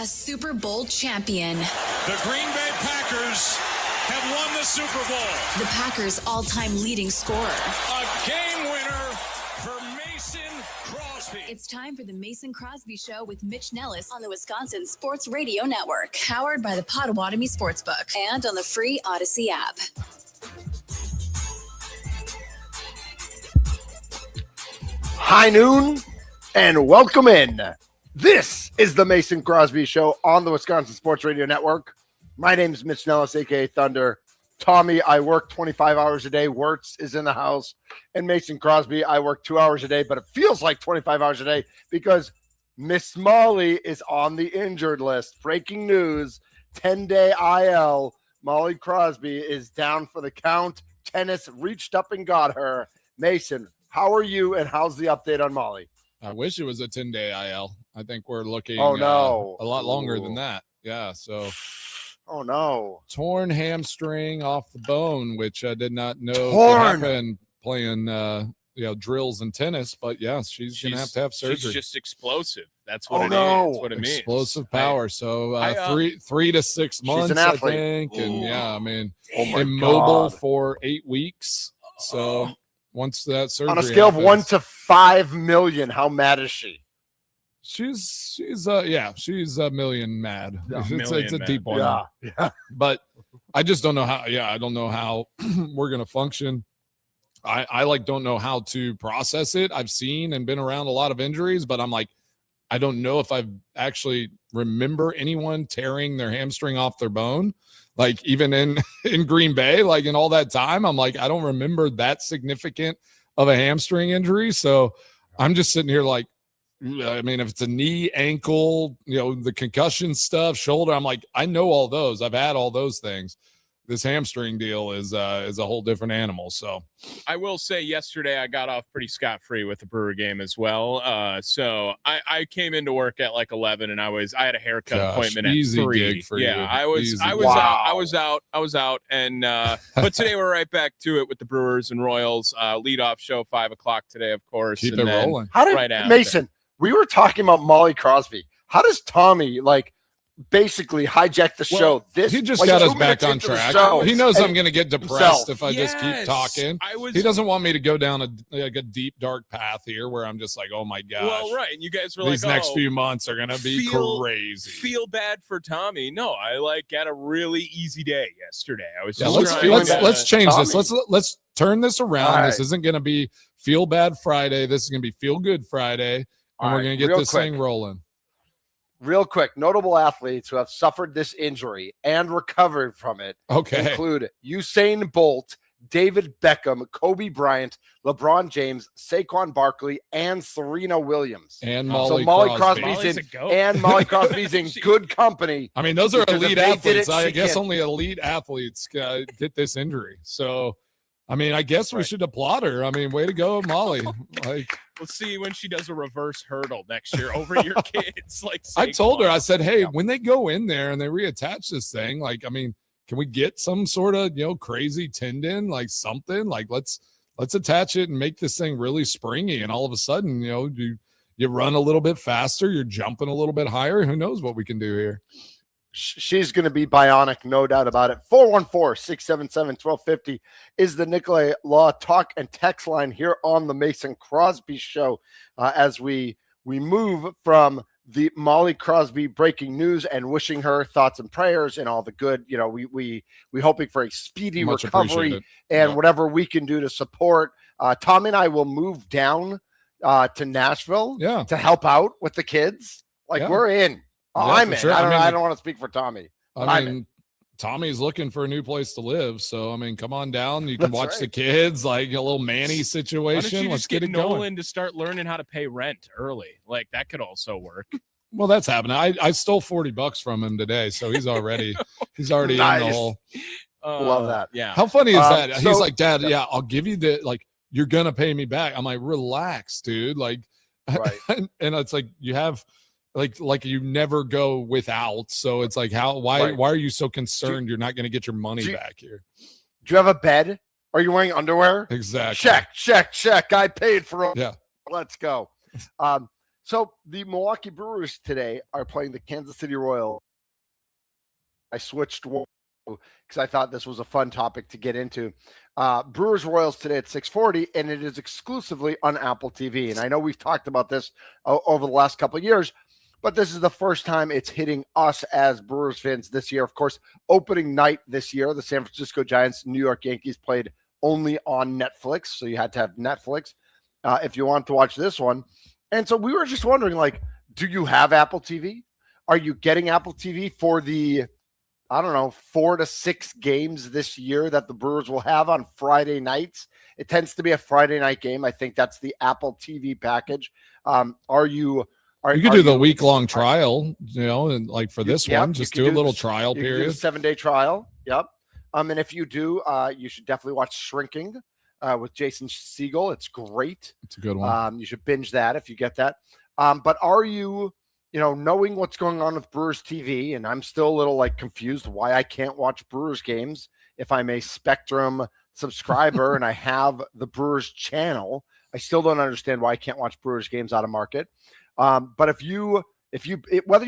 A Super Bowl champion. The Green Bay Packers have won the Super Bowl. The Packers' all-time leading scorer. A game winner for Mason Crosby. It's time for the Mason Crosby Show with Mitch Nellis on the Wisconsin Sports Radio Network, powered by the Potawatomi Sportsbook and on the free Odyssey app. High noon and welcome in. This is the Mason Crosby Show on the Wisconsin Sports Radio Network. My name is Mitch Nellis, a.k.a. Thunder. Tommy, I work 25 hours a day. Wirtz is in the house. And Mason Crosby, I work 2 hours a day, but it feels like 25 hours a day because Miss Molly is on the injured list. Breaking news, 10-day IL. Molly Crosby is down for the count. Tennis reached up and got her. Mason, how are you, and how's the update on Molly? I wish it was a 10-day IL. I think we're looking a lot longer than that. Yeah, so. Oh, no. Torn hamstring off the bone, which I did not know could happen playing drills and tennis. But, yeah, she's going to have surgery. She's just explosive. That's what no. That's what it means. Explosive power. So 3 to 6 months, I think. Ooh. And, yeah, I mean, God. immobile for 8 weeks. So once that surgery on a scale happens, of 1 to 5 million, how mad is she? She's a million mad. It's a deep one. Yeah. But I just don't know how. Yeah, I don't know how we're gonna function. I don't know how to process it. I've seen and been around a lot of injuries, but I'm like, I don't know if I actually remember anyone tearing their hamstring off their bone. Like even in Green Bay, like in all that time, I'm like, I don't remember that significant of a hamstring injury. So I'm just sitting here like, I mean, if it's a knee, ankle, the concussion stuff, shoulder, I'm like, I know all those. I've had all those things. This hamstring deal is a whole different animal. So I will say yesterday I got off pretty scot-free with the Brewer game as well. So I came into work at like 11 and I had a haircut appointment at 3. Gig for you. I was out. And but today we're right back to it with the Brewers and Royals leadoff show 5:00 today, of course. Keep and it then rolling. How did right after. Mason? We were talking about Molly Crosby. How does Tommy basically hijack the show? He just got us back on track. He knows I'm going to get depressed if I just keep talking. He doesn't want me to go down a deep, dark path here where I'm just like, oh my gosh. Well, right. And you guys were these next few months are going to be crazy. Feel bad for Tommy. No, I got a really easy day yesterday. I was just let's change Tommy. this. Let's turn this around. Right. This isn't going to be feel bad Friday. This is going to be feel good Friday. And we're going to get this thing rolling. Real quick, notable athletes who have suffered this injury and recovered from it include Usain Bolt, David Beckham, Kobe Bryant, LeBron James, Saquon Barkley, and Serena Williams. And Molly Crosby's in good company. I mean, those are elite athletes. I guess only elite athletes get this injury. So, I mean, I guess we should applaud her. I mean, way to go, Molly. Let's see when she does a reverse hurdle next year over your kids. I told her, I said, hey, when they go in there and they reattach this thing, can we get some sort of, crazy tendon, something? Let's attach it and make this thing really springy. And all of a sudden, you run a little bit faster, you're jumping a little bit higher. Who knows what we can do here? She's going to be bionic, no doubt about it. 414-677-1250 is the Nicolay Law talk and text line here on the Mason Crosby Show as we move from the Molly Crosby breaking news and wishing her thoughts and prayers and all the good. We hoping for a speedy recovery and whatever we can do to support. Tom and I will move down to Nashville to help out with the kids. We're in. I'm in. Sure. I don't want to speak for Tommy. Tommy's looking for a new place to live. So, come on down. You can watch the kids, a little Manny situation. Let's get it Nolan going. To start learning how to pay rent early. That could also work. Well, that's happening. I stole $40 from him today. So he's already nice. In the hole. Love that. Yeah. How funny is that? He's like, Dad, I'll give you you're going to pay me back. I'm like, relax, dude. Right. And it's like, you have, you never go without. So it's like, why are you so concerned you're not going to get your money back here? Do you have a bed? Are you wearing underwear? Exactly. Check. I paid for it. Yeah. Let's go. So the Milwaukee Brewers today are playing the Kansas City Royals. I switched because I thought this was a fun topic to get into. Brewers Royals today at 6:40, and it is exclusively on Apple TV. And I know we've talked about this over the last couple of years, but this is the first time it's hitting us as Brewers fans this year. Of course, opening night this year, the San Francisco Giants, New York Yankees played only on Netflix, so you had to have Netflix if you want to watch this one. And so we were just wondering, like, do you have Apple TV? Are you getting Apple TV for the 4 to 6 games this year that the Brewers will have on Friday nights? It tends to be a Friday night game. I think that's the Apple TV package. You could do the week-long trial, and like for this one, just do a little trial period. Do a 7-day trial. Yep. And if you do, you should definitely watch Shrinking with Jason Segel. It's great. It's a good one. You should binge that if you get that. But are you, knowing what's going on with Brewers TV, and I'm still a little confused why I can't watch Brewers games if I'm a Spectrum subscriber and I have the Brewers channel. I still don't understand why I can't watch Brewers games out of market. But whether you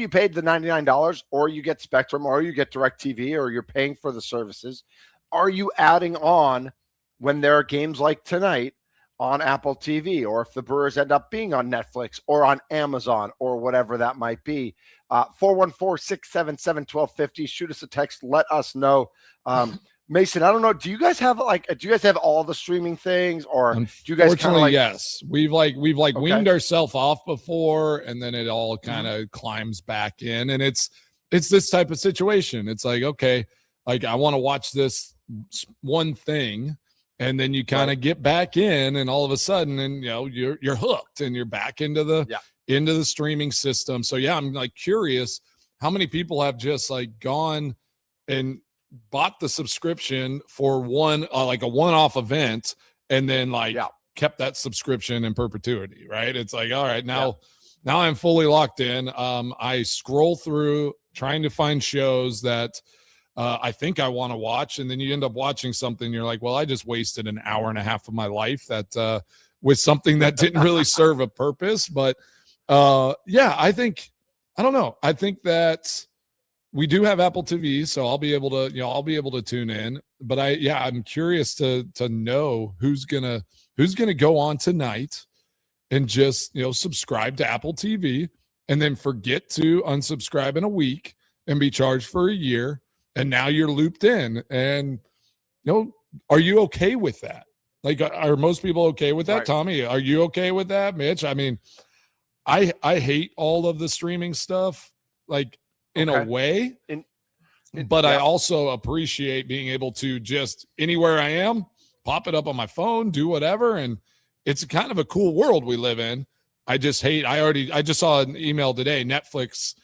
paid the $99 or you get Spectrum or you get DirecTV or you're paying for the services, are you adding on when there are games like tonight on Apple TV, or if the Brewers end up being on Netflix or on Amazon or whatever that might be? 414-677-1250. Shoot us a text. Let us know. Mason, I don't know. Do you guys have all the streaming things, or do you guys kind of yes. We've weaned ourselves off before, and then it all kind of climbs back in, and it's this type of situation. It's like, okay, I want to watch this one thing, and then you kind of get back in, and all of a sudden, and you're hooked, and you're back into the streaming system. So yeah, I'm curious how many people have just gone and bought the subscription for one a one-off event, and then kept that subscription in perpetuity, right? It's all right, now I'm fully locked in. I scroll through trying to find shows that I think I want to watch, and then you end up watching something, you're like, well, I just wasted an hour and a half of my life that with something that didn't really serve a purpose. But I think that we do have Apple TV, so I'll be able to tune in. But I'm curious to know who's gonna go on tonight and just subscribe to Apple TV and then forget to unsubscribe in a week and be charged for a year, and now you're looped in. And are you okay with that? Are most people okay with that? Right. Tommy, are you okay with that? Mitch, I mean, I hate all of the streaming stuff. In a way, but I also appreciate being able to just anywhere I am, pop it up on my phone, do whatever. And it's kind of a cool world we live in. I just saw an email today, Netflix,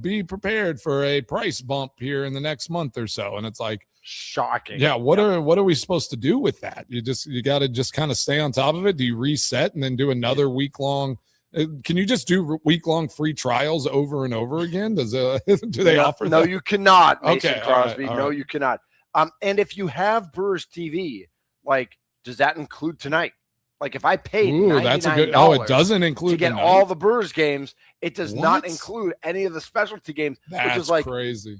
be prepared for a price bump here in the next month or so. And it's shocking. Yeah. What are we supposed to do with that? You got to just kind of stay on top of it. Do you reset and then do another week-long? Can you just do week-long free trials over and over again? Do they offer that? No, you cannot, Mason Crosby. All right. You cannot. And if you have Brewers TV, does that include tonight? If I paid $99 it doesn't include to get tonight. all the Brewers games, it does not include any of the specialty games. That's which is crazy.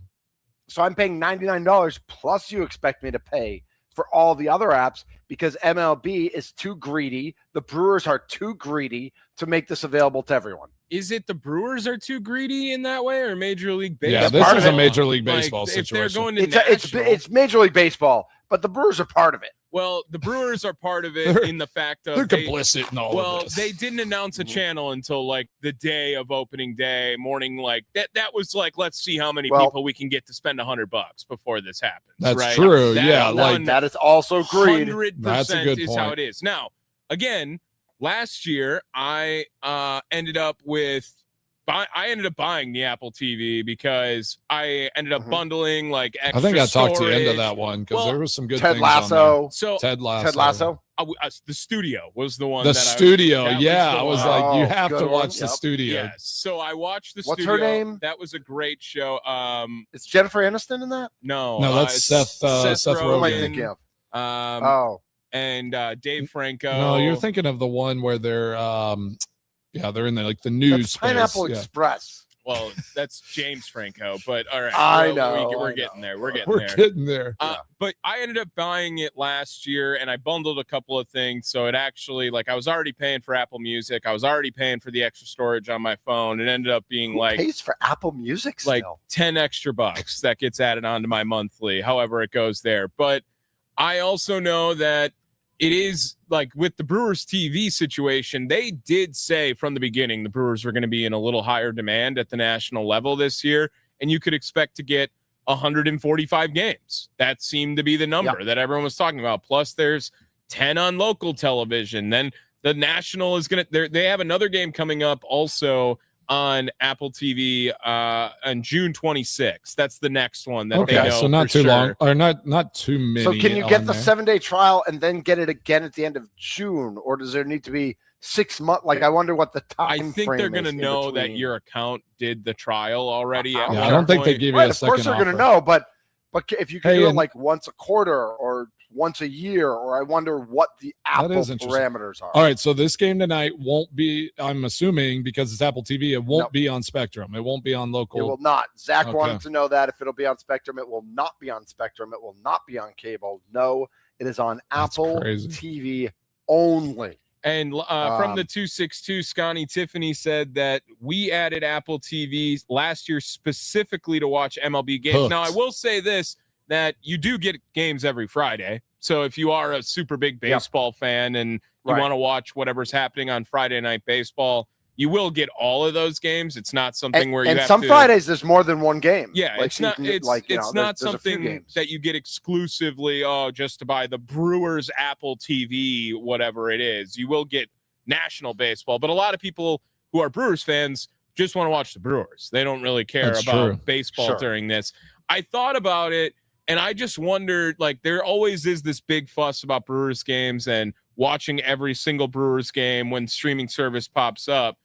So I'm paying $99 plus you expect me to pay for all the other apps because MLB is too greedy. The Brewers are too greedy to make this available to everyone. Is it the Brewers are too greedy in that way, or Major League Baseball? Yeah, this is a Major League Baseball situation. If they're going to it's Major League Baseball, but the Brewers are part of it. Well, the Brewers are part of it in the fact of they're complicit in all of this. Well, they didn't announce a channel until the day of opening day morning. That was let's see how many people we can get to spend $100 before this happens. That's right? true. That is also greed. 100% That's a good is point. how it is. Now, again, last year I ended up buying the Apple TV because I ended up bundling extra I think I talked storage. you into that one because there was some good Ted things Lasso. on there. So Ted Lasso. Ted Lasso. The Studio was the one. The Studio. I was one. you have to Good watch one. the Studio. Yes. So I watched the What's Studio. her name? That was a great show. Is Jennifer Aniston in that? No, that's Seth Who am I Rogen. thinking of? And Dave Franco. No, you're thinking of the one where they're Yeah, they're in the news space. Pineapple Yeah. Express. Well, that's James Franco, but all right. I know. We're getting there. We're Getting there. But I ended up buying it last year, and I bundled a couple of things. So it actually, I was already paying for Apple Music. I was already paying for the extra storage on my phone. It ended up being Who pays for Apple Music still? like $10 extra that gets added onto my monthly, however it goes there. But I also know that it is with the Brewers TV situation, they did say from the beginning the Brewers were going to be in a little higher demand at the national level this year, and you could expect to get 145 games. That seemed to be the number that everyone was talking about. Plus, there's 10 on local television. Then the national is going to. They have another game coming up also on Apple TV on June 26th. That's the next one that they know. So not too long, or not too many. So can you get the 7-day trial and then get it again at the end of June, or does there need to be 6 months? I wonder what the time. I think they're going to know that your account did the trial already. I don't think they give you a second. Of course, they're going to know, but if you can do it once a quarter or once a year, or I wonder what the Apple parameters are. All right, so this game tonight won't be, I'm assuming, because it's Apple TV, it won't be on Spectrum. It won't be on local. It will not. Zach wanted to know that if it'll be on Spectrum. It will not be on Spectrum. It will not be on cable. No, it is on Apple TV only. And from the 262, Scotty Tiffany said that we added Apple TV last year specifically to watch MLB games. Hooked. Now, I will say this, that you do get games every Friday. So if you are a super big baseball fan and you want to watch whatever's happening on Friday Night Baseball, you will get all of those games. It's not something where you have some Fridays there's more than one game. Yeah, it's not. It's not something that you get exclusively. Just to buy the Brewers Apple TV, whatever it is. You will get national baseball, but a lot of people who are Brewers fans just want to watch the Brewers. They don't really care about baseball during this. I thought about it, and I just wondered. There always is this big fuss about Brewers games and watching every single Brewers game when streaming service pops up.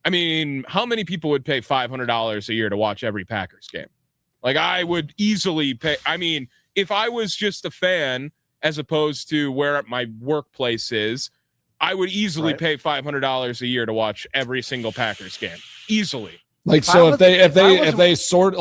I mean, how many people would pay $500 a year to watch every Packers game? I would easily pay. I mean, if I was just a fan as opposed to where my workplace is, I would easily pay $500 a year to watch every single Packers game. Easily. If they sort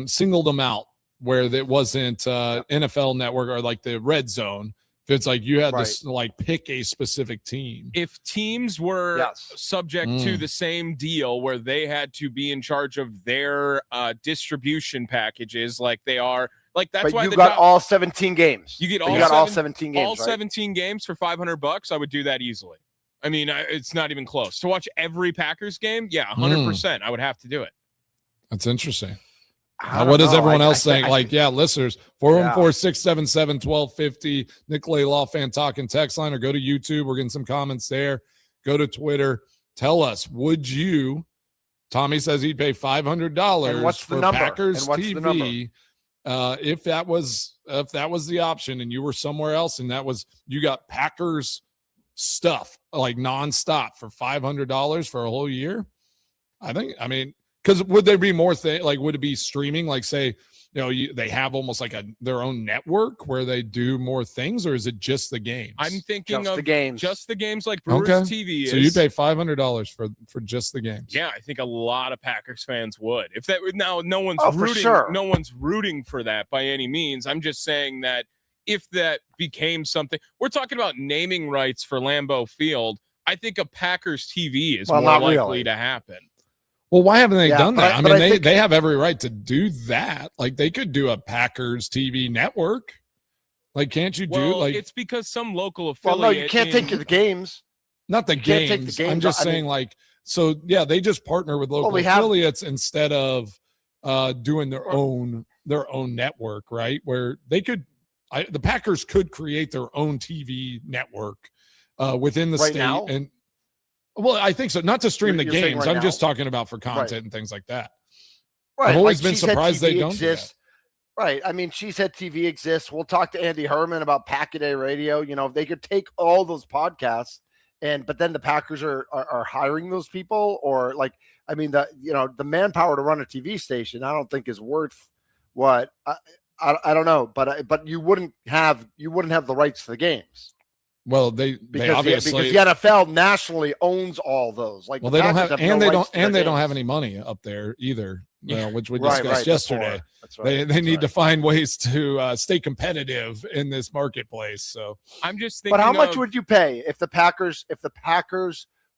singled them out where it wasn't NFL Network or the Red Zone. It's you had to pick a specific team. If teams were subject to the same deal where they had to be in charge of their distribution packages, they are, that's why you got all 17 games. You get all 17 games. All 17 games for $500. I would do that easily. I mean, it's not even close. To watch every Packers game, 100%. I would have to do it. That's interesting. What is everyone else saying? Listeners, 414-677-1250, Nicolay Law Fan Talking text line, or go to YouTube. We're getting some comments there. Go to Twitter. Tell us, would you, Tommy says he'd pay $500 for Packers TV if that was the option and you were somewhere else and you got Packers stuff nonstop for $500 for a whole year? Because would there be more would it be streaming? Say, they have almost their own network where they do more things, or is it just the games? I'm thinking just the games like Brewers TV is. So you'd pay $500 for just the games. Yeah, I think a lot of Packers fans would. If that now no one's rooting, no one's rooting for that by any means. I'm just saying that if that became something, we're talking about naming rights for Lambeau Field. I think a Packers TV is more likely to happen. Well, why haven't they done that? They have every right to do that. They could do a Packers TV network. Can't you do it's because some local affiliate. Well, no, you can't take the games. Not the games. I'm just saying they just partner with local affiliates instead of doing their own network, right? Where they could the Packers could create their own TV network within the state now? And well, I think so. Not to stream the games. I'm now? just talking about for content and things like that. Right. I've always been surprised they don't exist. Do that. Right. I mean, Cheesehead TV exists. We'll talk to Andy Herman about Pack-A-Day Radio. If they could take all those podcasts but then the Packers are hiring those people, or the manpower to run a TV station, I don't think is worth what I don't know, but you wouldn't have the rights to the games. Well, they obviously because the NFL nationally owns all those. Like, well, they don't have they don't have any money up there either. Which we discussed yesterday. They need to find ways to stay competitive in this marketplace. So I'm just thinking. But how much would you pay if the Packers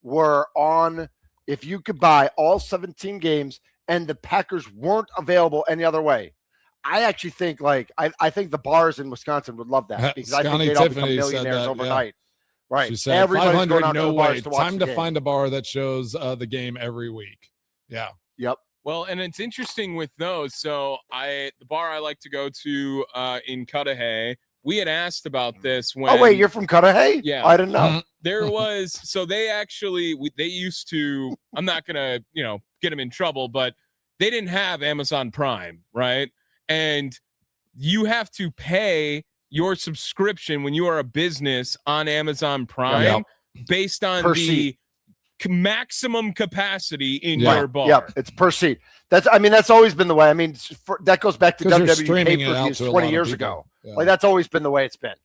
were on? If you could buy all 17 games and the Packers weren't available any other way? I actually think I think the bars in Wisconsin would love that because I think they'd all become millionaires overnight. Yeah. Right. She said, everybody's going out to the bars to watch time to find a bar that shows the game every week. Yeah. Yep. Well, and it's interesting with those. So the bar I like to go to in Cudahy, we had asked about this when. Oh wait, you're from Cudahy? Yeah. I didn't know. There was they used to. I'm not gonna get them in trouble, but they didn't have Amazon Prime, right? And you have to pay your subscription when you are a business on Amazon Prime based on the maximum capacity in your bar. Yep, it's per seat. That's always been the way. I mean, that goes back to WWE pay-per-views 20 years ago. Yeah. Like, that's always been the way it's been.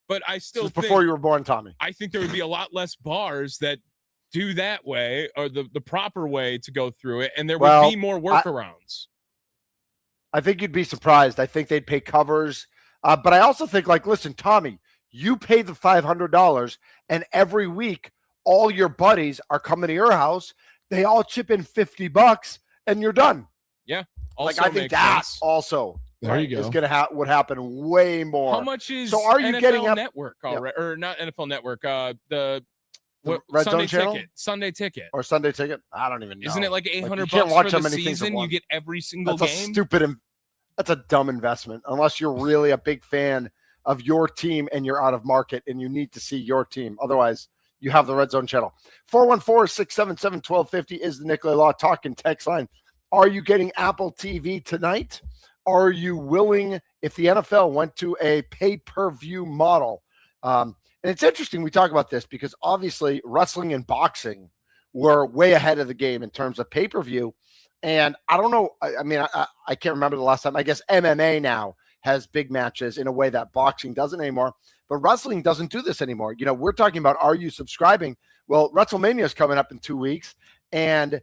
But I still think, before you were born, Tommy. I think there would be a lot less bars that do that way or the proper way to go through it, and there would be more workarounds. I think you'd be surprised. I think they'd pay covers. But I also think, listen, Tommy, you pay the $500, and every week all your buddies are coming to your house. They all chip in $50, and you're done. Yeah. Also I think that sense. Also there you go. Is would happen way more. How much is are you NFL getting Network already, or not NFL Network? The Red Sunday Zone channel? ticket, Sunday ticket, or Sunday ticket? I don't even know. Isn't it like $800 for the season? You get every single game. That's a dumb investment unless you're really a big fan of your team and you're out of market and you need to see your team. Otherwise, you have the Red Zone channel. 414-677-1250 is the Nicolay Law Talk and text line. Are you getting Apple TV tonight? Are you willing, if the NFL went to a pay-per-view model? And it's interesting we talk about this because obviously wrestling and boxing were way ahead of the game in terms of pay-per-view. And I don't know. I can't remember the last time. I guess MMA now has big matches in a way that boxing doesn't anymore. But wrestling doesn't do this anymore. We're talking about, are you subscribing? Well, WrestleMania is coming up in 2 weeks. And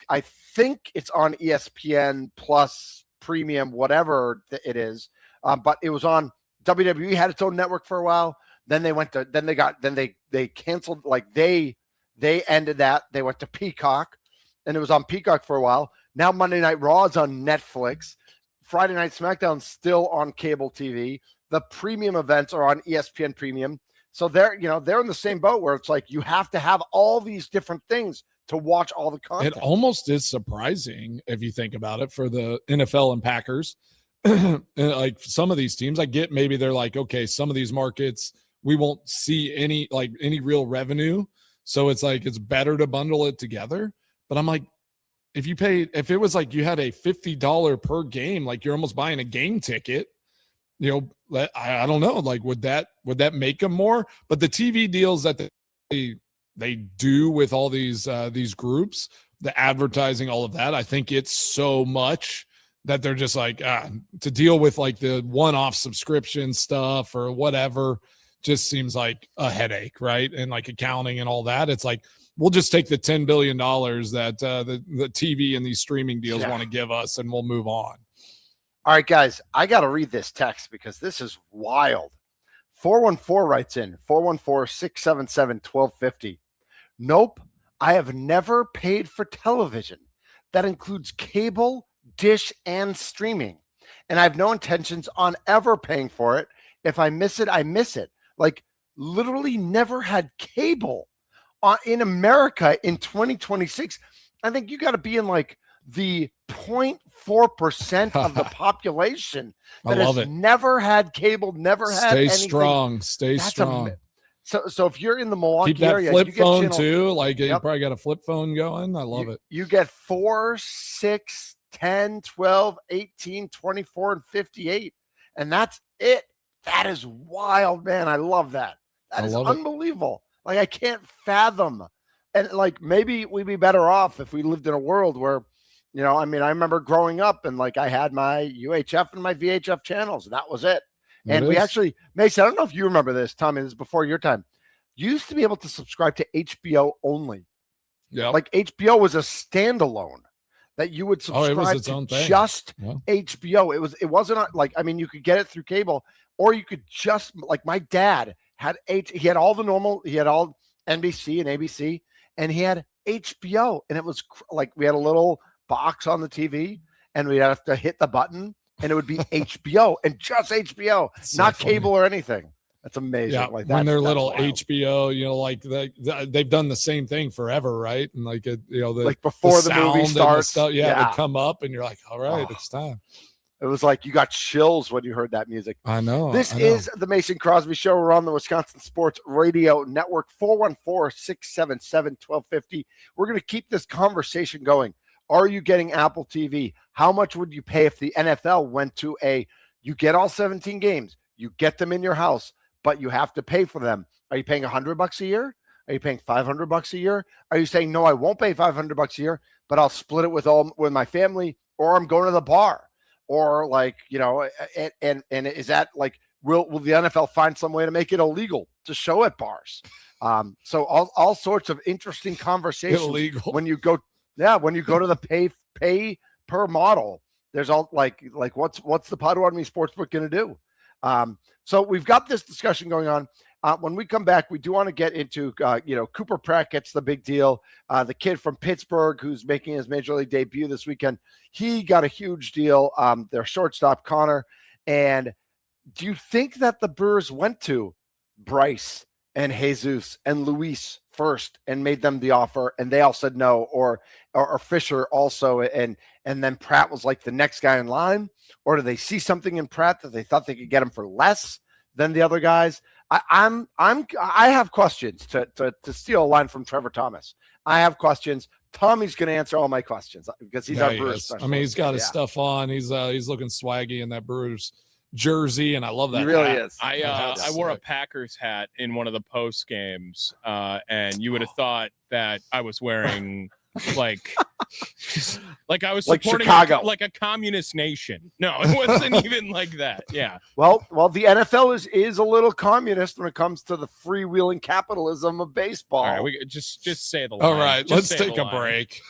I think it's on ESPN Plus Premium, whatever it is. But it was on WWE, had its own network for a while. Then they canceled, they ended that. They went to Peacock, and it was on Peacock for a while. Now Monday Night Raw is on Netflix. Friday Night SmackDown's still on cable TV. The premium events are on ESPN Premium. So they're in the same boat where it's like you have to have all these different things to watch all the content. It almost is surprising if you think about it for the NFL and Packers. Like some of these teams, I get maybe they're like, okay, some of these markets we won't see any real revenue. So it's like it's better to bundle it together. But I'm like, if it was like you had a $50 per game, like you're almost buying a game ticket, I don't know, like would that make them more? But the TV deals that they do with all these groups, the advertising, all of that, I think it's so much that they're just like to deal with like the one-off subscription stuff or whatever just seems like a headache, right? And like accounting and all that, it's like we'll just take the $10 billion that the TV and these streaming deals want to give us, and we'll move on. All right, guys, I got to read this text because this is wild. 414 writes in, 414-677-1250. Nope, I have never paid for television. That includes cable, dish, and streaming. And I have no intentions on ever paying for it. If I miss it, I miss it. Like, literally never had cable in America in 2026. I think you got to be in like the 0.4% of the population that has never had cable, never had anything. Stay strong. So if you're in the Milwaukee keep that area, flip phone too. Like you probably got a flip phone going. I love it. You get 4, 6, 10, 12, 18, 24, and 58. And that's it. That is wild, man. I love that. That is unbelievable. Like I can't fathom. And like maybe we'd be better off if we lived in a world where, I remember growing up and like I had my UHF and my VHF channels, and that was it. And we actually, Mason, I don't know if you remember this, Tommy, this is before your time. you used to be able to subscribe to HBO only. Yeah. Like HBO was a standalone that you would subscribe to just HBO. It wasn't like, I mean, you could get it through cable, or you could just, like, my dad had he had all the normal, he had all NBC and ABC, and he had HBO, and it was like we had a little box on the TV, and we'd have to hit the button, and it would be HBO and just HBO, not cable or anything. That's amazing. Yeah, like when they're little wild. HBO, you know, like they've done the same thing forever, right? And like you know, like before the movie starts, stuff, they come up, and you're like, all right, it's time. It was like you got chills when you heard that music. I know. This is the Mason Crosby Show. We're on the Wisconsin Sports Radio Network, 414-677-1250. We're going to keep this conversation going. Are you getting Apple TV? How much would you pay if the NFL went to you get all 17 games, you get them in your house, but you have to pay for them? Are you paying $100 a year? Are you paying $500 a year? Are you saying, no, I won't pay $500 a year, but I'll split it with my family, or I'm going to the bar? Or like, you know, and is that like, will the NFL find some way to make it illegal to show at bars? So all sorts of interesting conversations. Illegal. When you go to the pay per model, there's all like what's the Potawatomi Sportsbook going to do? So we've got this discussion going on. When we come back, we do want to get into, Cooper Pratt gets the big deal. The kid from Pittsburgh who's making his major league debut this weekend, he got a huge deal. Their shortstop, Connor. And do you think that the Brewers went to Bryce and Jesus and Luis first and made them the offer, and they all said no, or Fisher also, and then Pratt was like the next guy in line? Or do they see something in Pratt that they thought they could get him for less than the other guys? I have questions, to steal a line from Trevor Thomas. I have questions. Tommy's going to answer all my questions because he's our Brewers specialist. I mean, he's got his stuff on. He's looking swaggy in that Brewers jersey, and I love that. He really hat. is. I wore a Packers hat in one of the post games, and you would have thought that I was wearing like I was supporting Chicago, like a communist nation. No, it wasn't even like that. Yeah. Well, the NFL is a little communist when it comes to the freewheeling capitalism of baseball. All right, we just say the line. All right, let's take a break.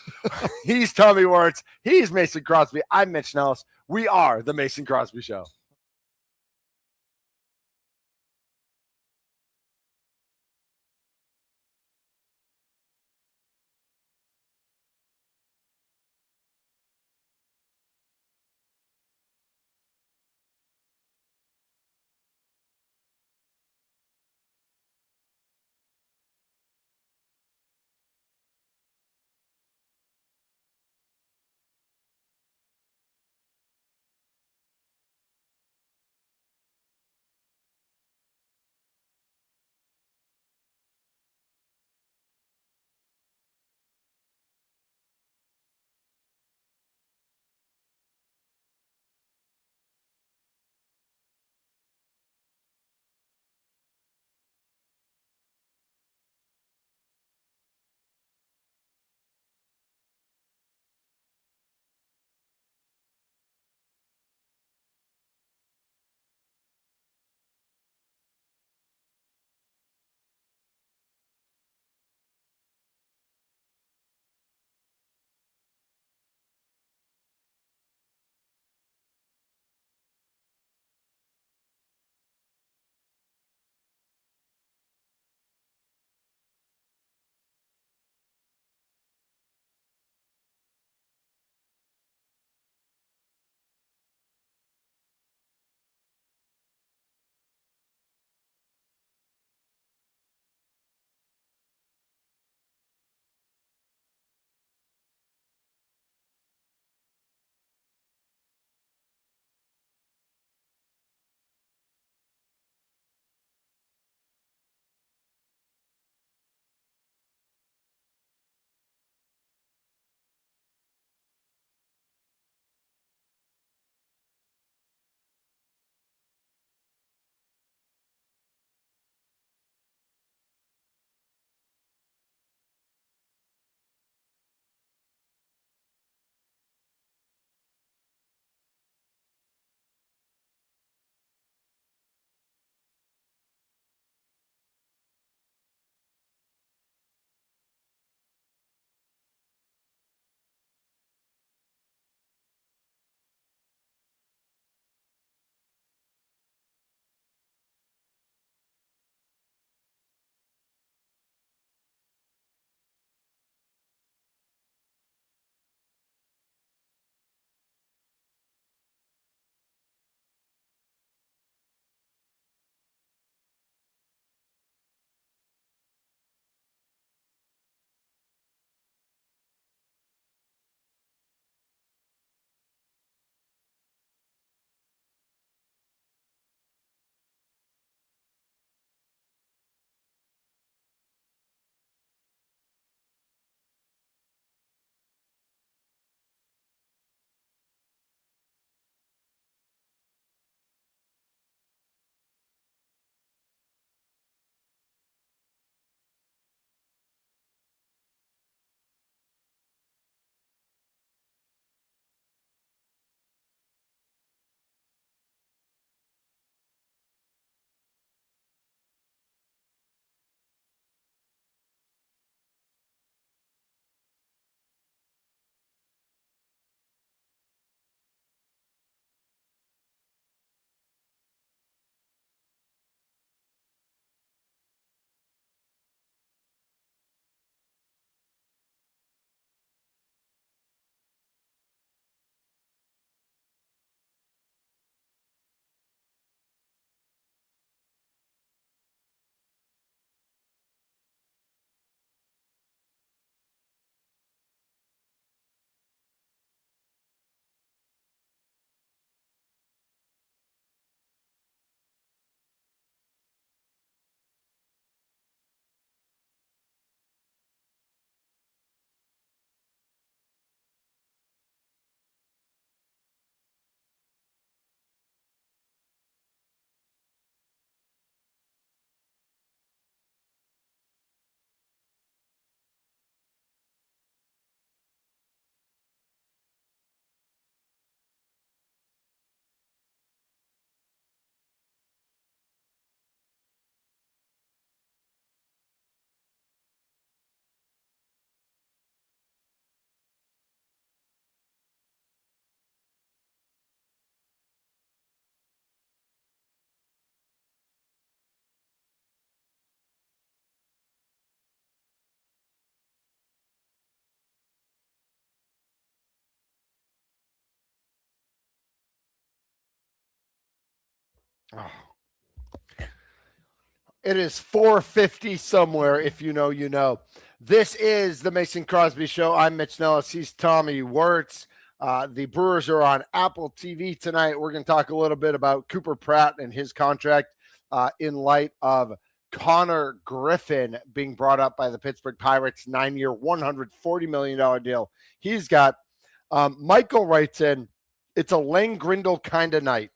He's Tommy Warts. He's Mason Crosby. I'm Mitch Nellis. We are the Mason Crosby Show. Oh. It is 4:50 somewhere. If you know, you know. This is the Mason Crosby Show. I'm Mitch Nellis. He's Tommy Wirtz. The Brewers are on Apple TV tonight. We're going to talk a little bit about Cooper Pratt and his contract in light of Connor Griffin being brought up by the Pittsburgh Pirates, 9-year, $140 million deal. He's got Michael writes in, it's a Lane Grindle kind of night.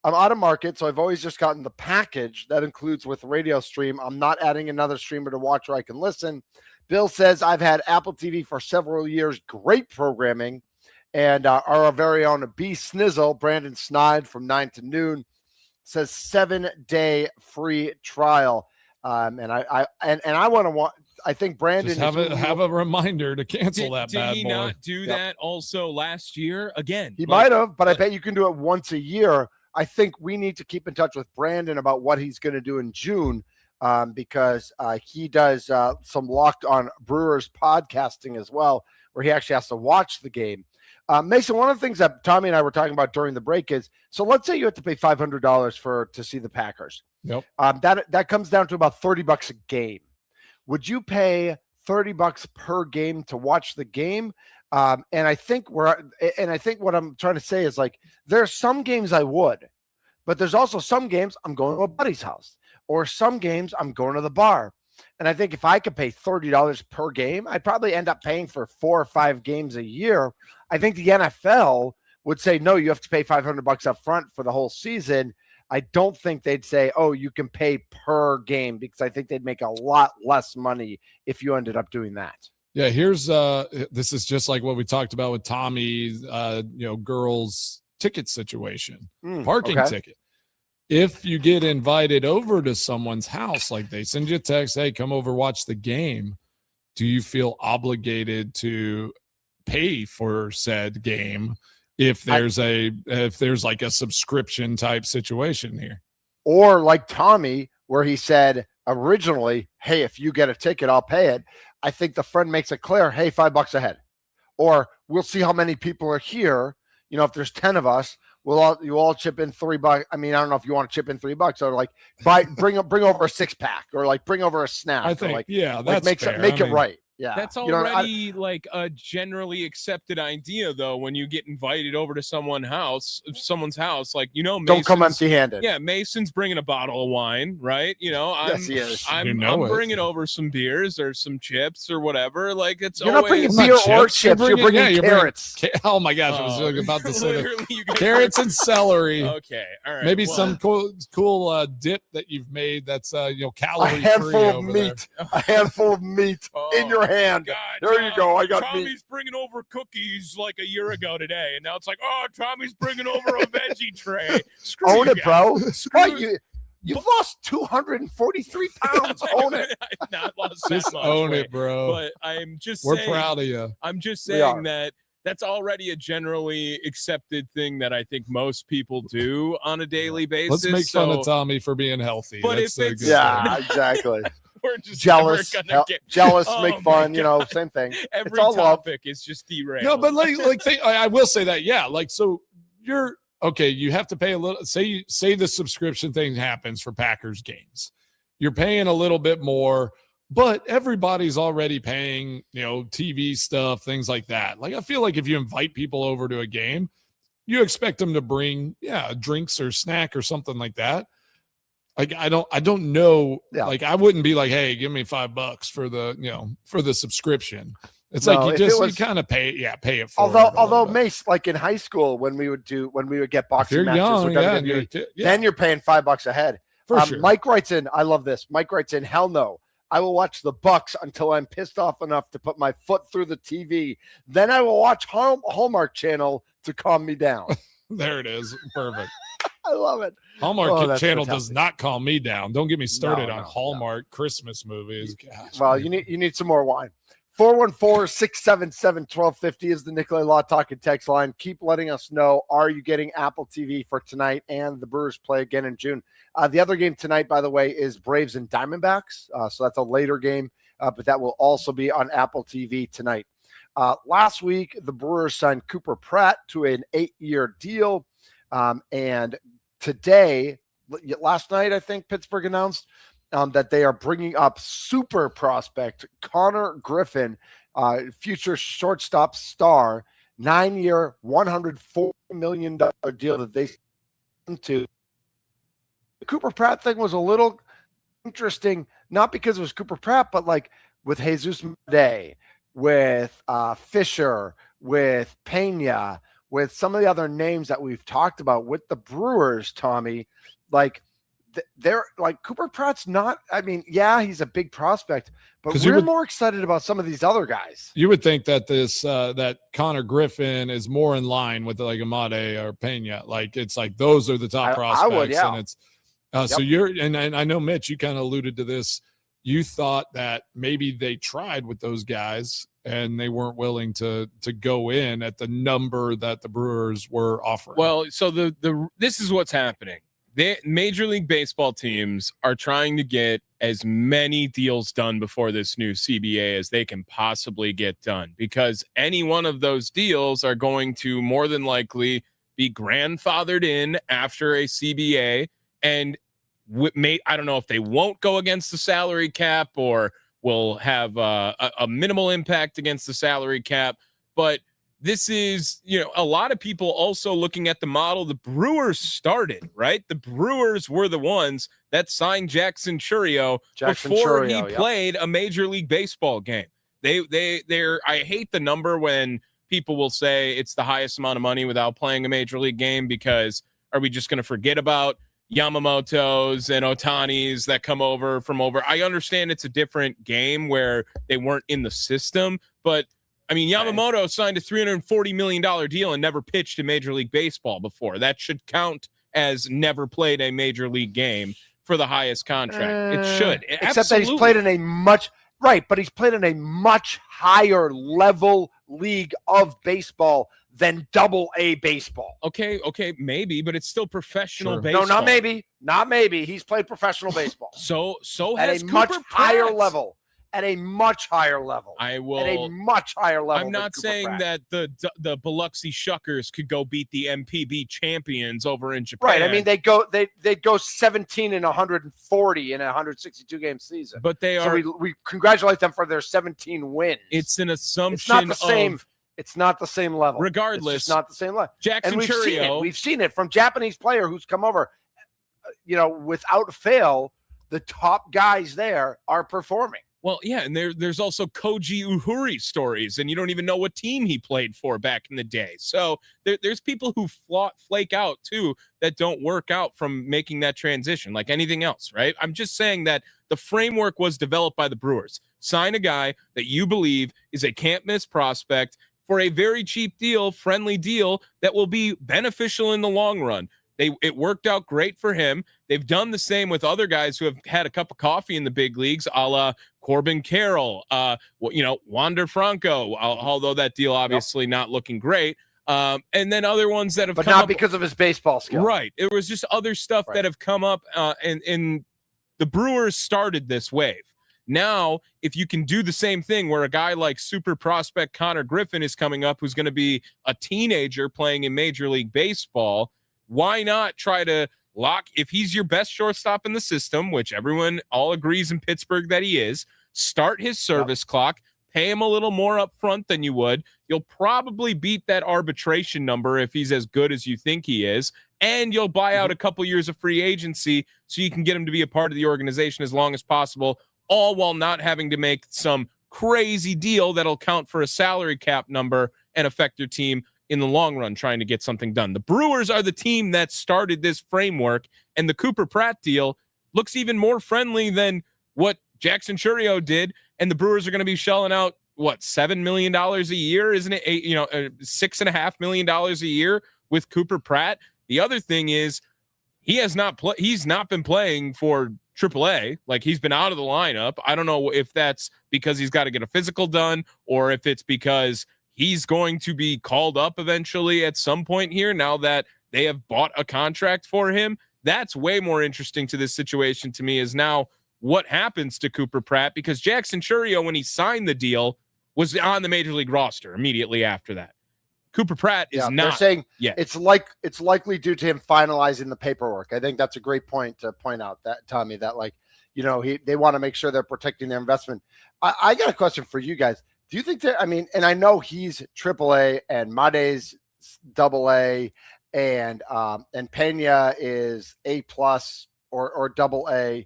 I'm out of market, so I've always just gotten the package that includes with radio stream. I'm not adding another streamer to watch where I can listen. Bill says I've had Apple TV for several years. Great programming. And our very own B. Snizzle, Brandon Snide from 9 to noon, says 7-day free trial. And I want. I think Brandon just have a reminder to cancel that. Did he not do that also last year? Again, he might have, but I bet you can do it once a year. I think we need to keep in touch with Brandon about what he's going to do in June because he does some Locked on Brewers podcasting as well, where he actually has to watch the game. Mason, one of the things that Tommy and I were talking about during the break is, so let's say you have to pay $500 to see the Packers. Yep. That comes down to about $30 a game. Would you pay $30 per game to watch the game? And I think what I'm trying to say is, like, there's some games I would, but there's also some games I'm going to a buddy's house, or some games I'm going to the bar. And I think if I could pay $30 per game, I'd probably end up paying for 4 or 5 games a year. I think the NFL would say, no, you have to pay $500 up front for the whole season. I don't think they'd say, oh, you can pay per game, because I think they'd make a lot less money if you ended up doing that. Yeah, here's this is just like what we talked about with Tommy's girls ticket situation, parking ticket. If you get invited over to someone's house, like they send you a text, hey, come over, watch the game, do you feel obligated to pay for said game if there's like a subscription type situation here? Or like Tommy, where he said originally, hey, if you get a ticket, I'll pay it. I think the friend makes it clear, hey, $5 a head. Or we'll see how many people are here. You know, if there's 10 of us, you all chip in $3. I mean, I don't know if you want to chip in $3 or like bring over a 6-pack, or like bring over a snack. I think, that's make it right. Yeah, that's already like a generally accepted idea, though. When you get invited over to someone's house, like, don't come empty-handed. Yeah, Mason's bringing a bottle of wine, right? Yes, he is. I'm bringing over some beers or some chips or whatever. Like, you're not bringing beer or chips. You're bringing carrots. Oh my gosh, I was about to say carrots and celery. Okay, all right. Maybe some cool dip that you've made that's calorie free. A handful of meat in your hand. God, there you go. I got Tommy's meat. bringing over cookies like a year ago today, and now it's like, oh, Tommy's bringing over a veggie tray. Own it, bro. You've lost 243 pounds. Own it. I've not lost just that much own weight, it, bro. But I'm just we're proud of you. I'm just saying that's already a generally accepted thing that I think most people do on a daily basis. Let's make fun of Tommy for being healthy. But that's if it's exactly. We're just jealous, make fun, same thing. Every topic is just derailed. No, but I will say that, yeah. Like, so you're okay. You have to pay a little. Say the subscription thing happens for Packers games. You're paying a little bit more, but everybody's already paying, TV stuff, things like that. Like, I feel like if you invite people over to a game, you expect them to bring, drinks or snack or something like that. Like, I don't know. Yeah. Like, I wouldn't be like, hey, give me $5 for the subscription. It's like you kind of pay it for. Although Mace, like in high school, when we would get boxing matches, young, then you're paying $5 a head. For sure. Mike writes in, I love this. Mike writes in, hell no. I will watch the Bucks until I'm pissed off enough to put my foot through the TV. Then I will watch Hallmark Channel to calm me down. There it is. Perfect. I love it. Hallmark Channel does not calm me down. Don't get me started on Hallmark Christmas movies. Gosh, well, you need some more wine. 414-677-1250 is the Nicolay Law Talk and text line. Keep letting us know, are you getting Apple TV for tonight? And the Brewers play again in June. The other game tonight, by the way, is Braves and Diamondbacks. So that's a later game, but that will also be on Apple TV tonight. Last week, the Brewers signed Cooper Pratt to an 8-year deal. And today, last night, I think Pittsburgh announced that they are bringing up super prospect Connor Griffin, future shortstop star, 9-year, $104 million deal that they into. The Cooper Pratt thing was a little interesting, not because it was Cooper Pratt, but like with Jesus Day, with Fisher, with Pena, with some of the other names that we've talked about with the Brewers, Tommy, like they're like Cooper Pratt's not, I mean, yeah, he's a big prospect, but we're more excited about some of these other guys. You would think that that Connor Griffin is more in line with like Amade or Pena. Like it's like those are the top prospects. I would, yeah. And it's so and I know, Mitch, you kind of alluded to this. You thought that maybe they tried with those guys and they weren't willing to go in at the number that the Brewers were offering. Well, so this is what's happening. Major League Baseball teams are trying to get as many deals done before this new CBA as they can possibly get done, because any one of those deals are going to more than likely be grandfathered in after a CBA. And I don't know if they won't go against the salary cap or will have a minimal impact against the salary cap. But this is, a lot of people also looking at the model the Brewers started, right? The Brewers were the ones that signed Jackson Chourio before he played a Major League Baseball game. They're I hate the number when people will say it's the highest amount of money without playing a Major League game, because are we just going to forget about Yamamoto's and Otani's that come over from over? I understand it's a different game where they weren't in the system, but I mean, Yamamoto signed a $340 million deal and never pitched in Major League Baseball before. That should count as never played a Major League game for the highest contract. It should. Except that he's played in a much higher level league of baseball than Double-A baseball. Okay, maybe, but it's still professional baseball. No, not maybe. He's played professional baseball. So at has a Cooper much Pratt. higher level. At a much higher level. I will. At a much higher level. I'm not saying that the Biloxi Shuckers could go beat the MPB champions over in Japan. Right. I mean, they'd go 17 and 140 in a 162 game season. But they are. So we congratulate them for their 17 wins. It's an assumption. It's not the same. It's not the same level. Regardless, it's not the same level. Jackson Chourio. We've seen it from Japanese player who's come over. Without fail, the top guys there are performing. Well, yeah, and there's also Koji Uhuri stories, and you don't even know what team he played for back in the day. So there's people who flake out, too, that don't work out from making that transition, like anything else, right? I'm just saying that the framework was developed by the Brewers. Sign a guy that you believe is a can't-miss prospect for a very cheap deal, friendly deal that will be beneficial in the long run. It worked out great for him. They've done the same with other guys who have had a cup of coffee in the big leagues, a la Corbin Carroll, Wander Franco, although that deal obviously not looking great. And then other ones that have but come not up, because of his baseball skill. Right. It was just other stuff that have come up, and the Brewers started this wave. Now, if you can do the same thing where a guy like super prospect Connor Griffin is coming up, who's going to be a teenager playing in Major League Baseball, why not try to lock, if he's your best shortstop in the system, which everyone all agrees in Pittsburgh that he is, start his service clock, pay him a little more up front than you would. You'll probably beat that arbitration number if he's as good as you think he is, and you'll buy out a couple years of free agency so you can get him to be a part of the organization as long as possible, all while not having to make some crazy deal that'll count for a salary cap number and affect your team in the long run trying to get something done. The Brewers are the team that started this framework, and the Cooper Pratt deal looks even more friendly than what Jackson Chourio did, and the Brewers are going to be shelling out, $7 million a year, isn't it? $6.5 million a year with Cooper Pratt. The other thing is he's not been playing for AAA. Like, he's been out of the lineup. I don't know if that's because he's got to get a physical done or if it's because he's going to be called up eventually at some point here now that they have bought a contract for him. That's way more interesting to this situation to me, is now what happens to Cooper Pratt, because Jackson Chourio, when he signed the deal, was on the Major League roster immediately after that. Cooper Pratt is not. They're saying yet. it's likely due to him finalizing the paperwork. I think that's a great point to point out, that Tommy, that they want to make sure they're protecting their investment. I got a question for you guys. Do you think that, and I know he's AAA and Made's AA and Pena is A+ or AA.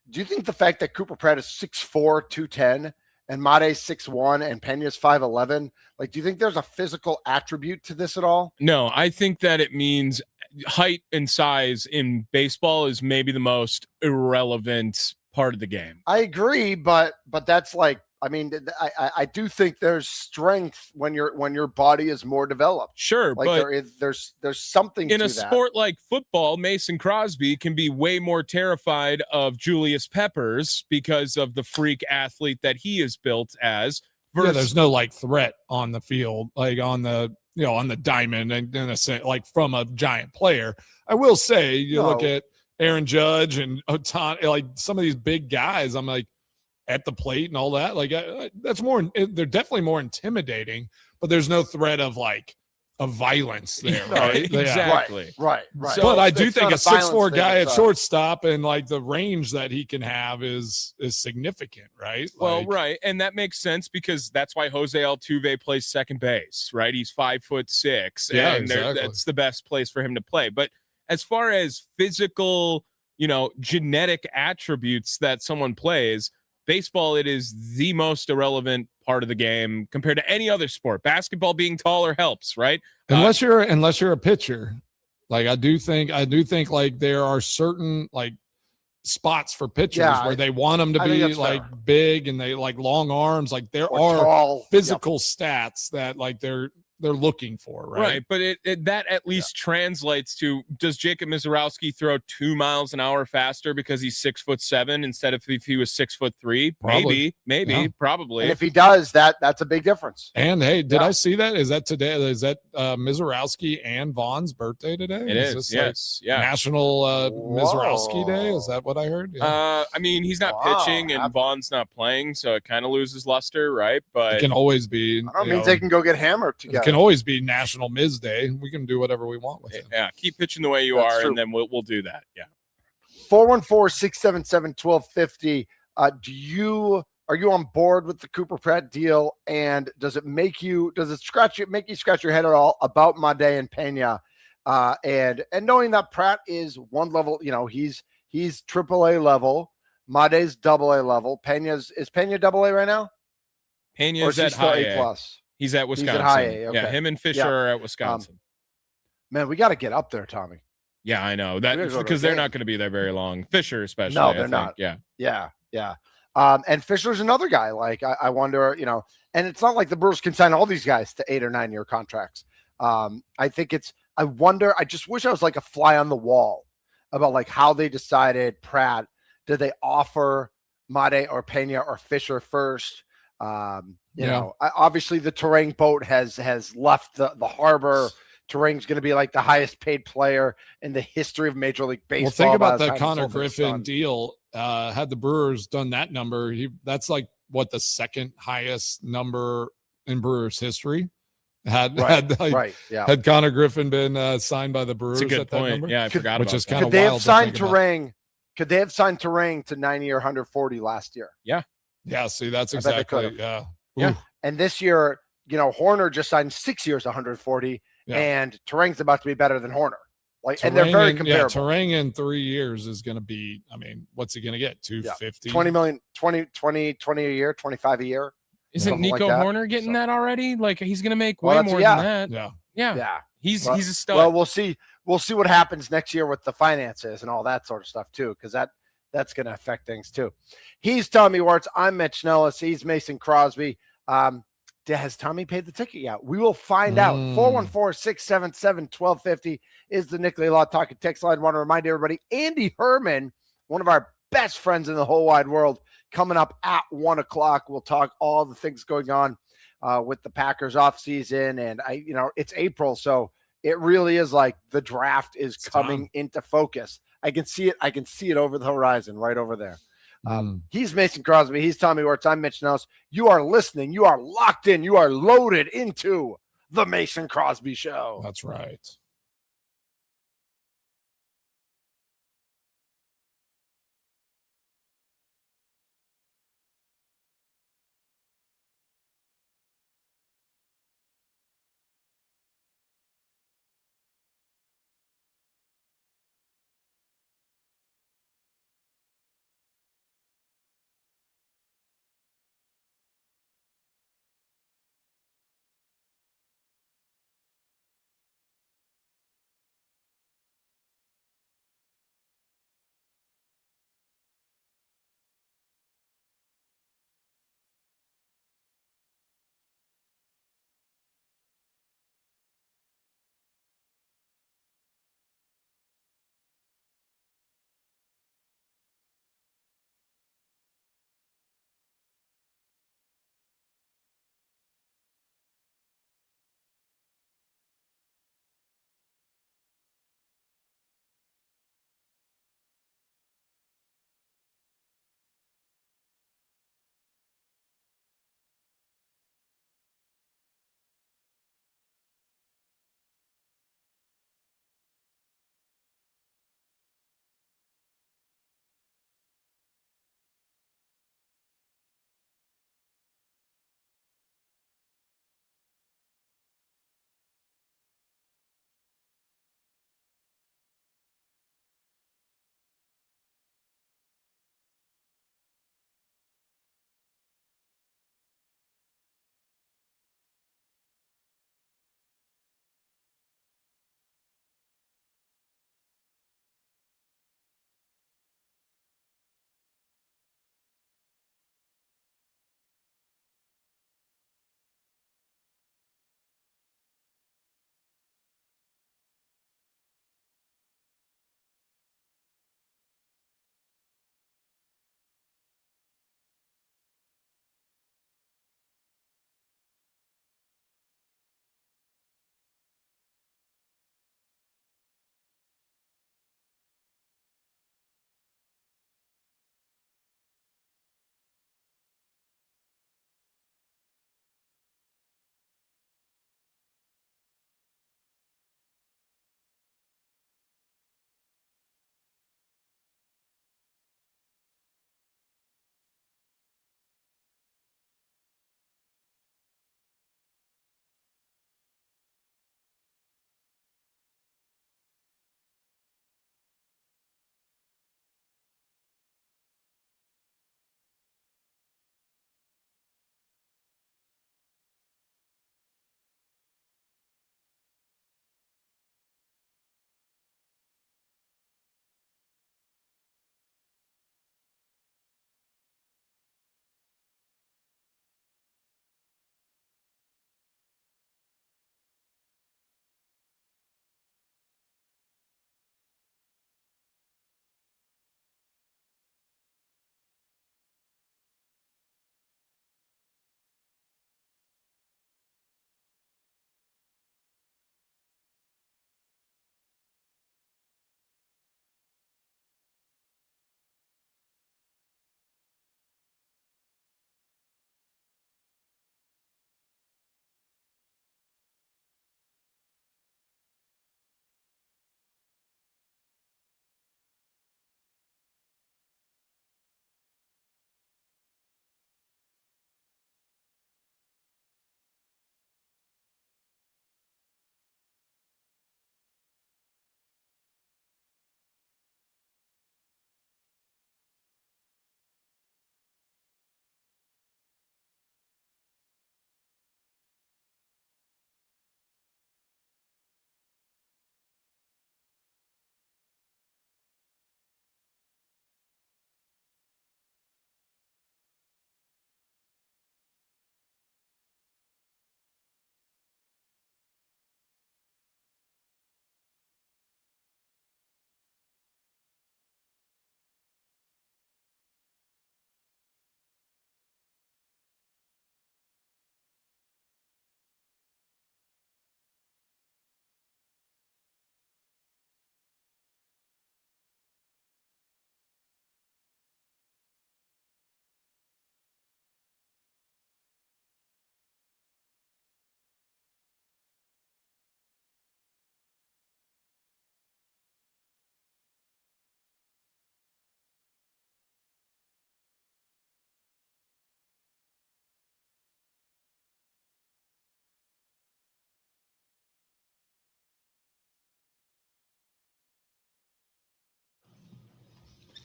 Do you think the fact that Cooper Pratt is 6'4", 210 and Made's 6'1" and Pena's 5'11", do you think there's a physical attribute to this at all? No, I think that it means height and size in baseball is maybe the most irrelevant part of the game. I agree, but that's I do think there's strength when your body is more developed. Sure, but there's something in to a that. sport like football. Mason Crosby can be way more terrified of Julius Peppers because of the freak athlete that he is built as. There's no threat on the field, on the diamond, and in a sense, from a giant player. I will say, look at Aaron Judge and Otani, some of these big guys. I'm at the plate and all that. That's they're definitely more intimidating, but there's no threat of violence there. Right? Exactly. Right. So, but I do think a 6'4" guy at shortstop and the range that he can have is significant, right? Well, right. And that makes sense because that's why Jose Altuve plays second base, right? He's 5'6". Yeah, and exactly. That's the best place for him to play. But as far as physical, genetic attributes that someone plays, baseball, it is the most irrelevant part of the game compared to any other sport. Basketball being taller helps, right? Unless you're a pitcher. I do think there are certain spots for pitchers where they want them to be big and they long arms. There are tall, physical stats that they're looking for, right? But that at least translates to, does Jacob Mizorowski throw 2 miles an hour faster because he's 6'7" instead of if he was 6'3"? Probably. Maybe, probably. And if he does, that's a big difference. And hey, did I see that? Is that today? Is that Mizorowski and Vaughn's birthday today? It is. Yes. National Mizorowski Day. Is that what I heard? Yeah. He's not pitching and Vaughn's not playing, so it kind of loses luster, right? But it can always be. They can go get hammered together. It can always be National Miz Day. We can do whatever we want with it. Yeah, keep pitching the way you are, true. And then we'll do that. Yeah. 414-677-1250. Are you on board with the Cooper Pratt deal? And does it make you scratch your head at all about Made and Pena? And knowing that Pratt is one level, he's AAA level, Made's AA level. Is Pena AA right now? Pena's at high A+. He's at Wisconsin. He's at high A, okay. Yeah, him and Fisher are at Wisconsin. Man, we got to get up there, Tommy. Yeah, I know that because they're not going to be there very long. Fisher, especially. No, they're not. Yeah. And Fisher's another guy. I wonder, and it's not like the Brewers can sign all these guys to 8 or 9 year contracts. I wonder. I just wish I was a fly on the wall about how they decided Pratt. Did they offer Made or Pena or Fisher first? Obviously the Terang boat has left the harbor. Terang's going to be the highest paid player in the history of Major League Baseball. Well, think about the Connor Griffin deal. Had the Brewers done that number, that's the second highest number in Brewers history. Had Connor Griffin been signed by the Brewers? That's a good at point. That number? Yeah, I forgot about that. Could they have signed Terang? Could they have signed Terang to 9-year, 140 last year? Yeah. Yeah, see, that's exactly, yeah. Yeah. And this year, Horner just signed 6 years, 140, and Terang's about to be better than Horner. And they're very comparable. Yeah, Terang in 3 years is going to be, what's he going to get? 250? 20 million, 20 a year, 25 a year. Isn't Nico Horner getting that already? He's going to make way more than that. Yeah. He's a stud. Well, we'll see. We'll see what happens next year with the finances and all that sort of stuff too, because that's going to affect things too. He's Tommy Wartz. I'm Mitch Nellis. He's Mason Crosby. Has Tommy paid the ticket yet? We will find out. 414-677-1250 is the Nicolay Law Talk and Text line. I want to remind everybody, Andy Herman, one of our best friends in the whole wide world, coming up at 1 o'clock. We'll talk all the things going on with the Packers off season. And it's April. So it really is the draft is coming into focus. I can see it over the horizon, right over there. He's Mason Crosby. He's Tommy Wartz. I'm Mitch Nellis. You are listening. You are locked in. You are loaded into the Mason Crosby Show. That's right.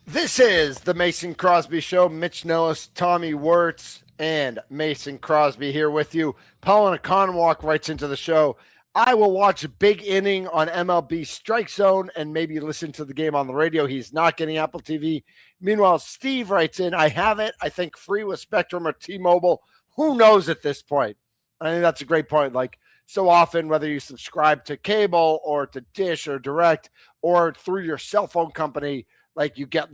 This is the Mason Crosby Show. Mitch Nellis, Tommy Wirtz, and Mason Crosby here with you. Paulina Conwalk writes into the show, I will watch a big inning on MLB Strike Zone and maybe listen to the game on the radio. He's not getting Apple TV. Meanwhile, Steve writes in, I have it. I think free with Spectrum or T-Mobile. Who knows at this point? I think that's a great point. Like, so often, whether you subscribe to cable or to Dish or Direct or through your cell phone company, like you get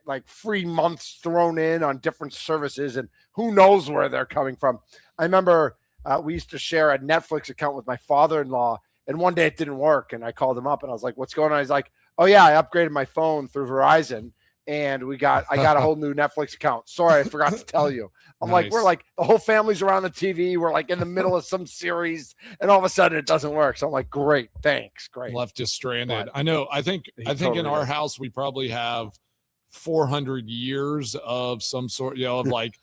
like free months thrown in on different services, and who knows where they're coming from. I remember we used to share a Netflix account with my father-in-law, and one day it didn't work, and I called him up, and I was like, "What's going on?" He's like, "Oh yeah, I upgraded my phone through Verizon, and I got a whole new Netflix account. Sorry, I forgot to tell you." I'm Nice. like, we're like the whole family's around the TV. We're like in the middle of some series, and all of a sudden it doesn't work. So I'm like, great, thanks, great. Left just stranded. But I know. I think totally in our does. house we probably have 400 years of some sort, of like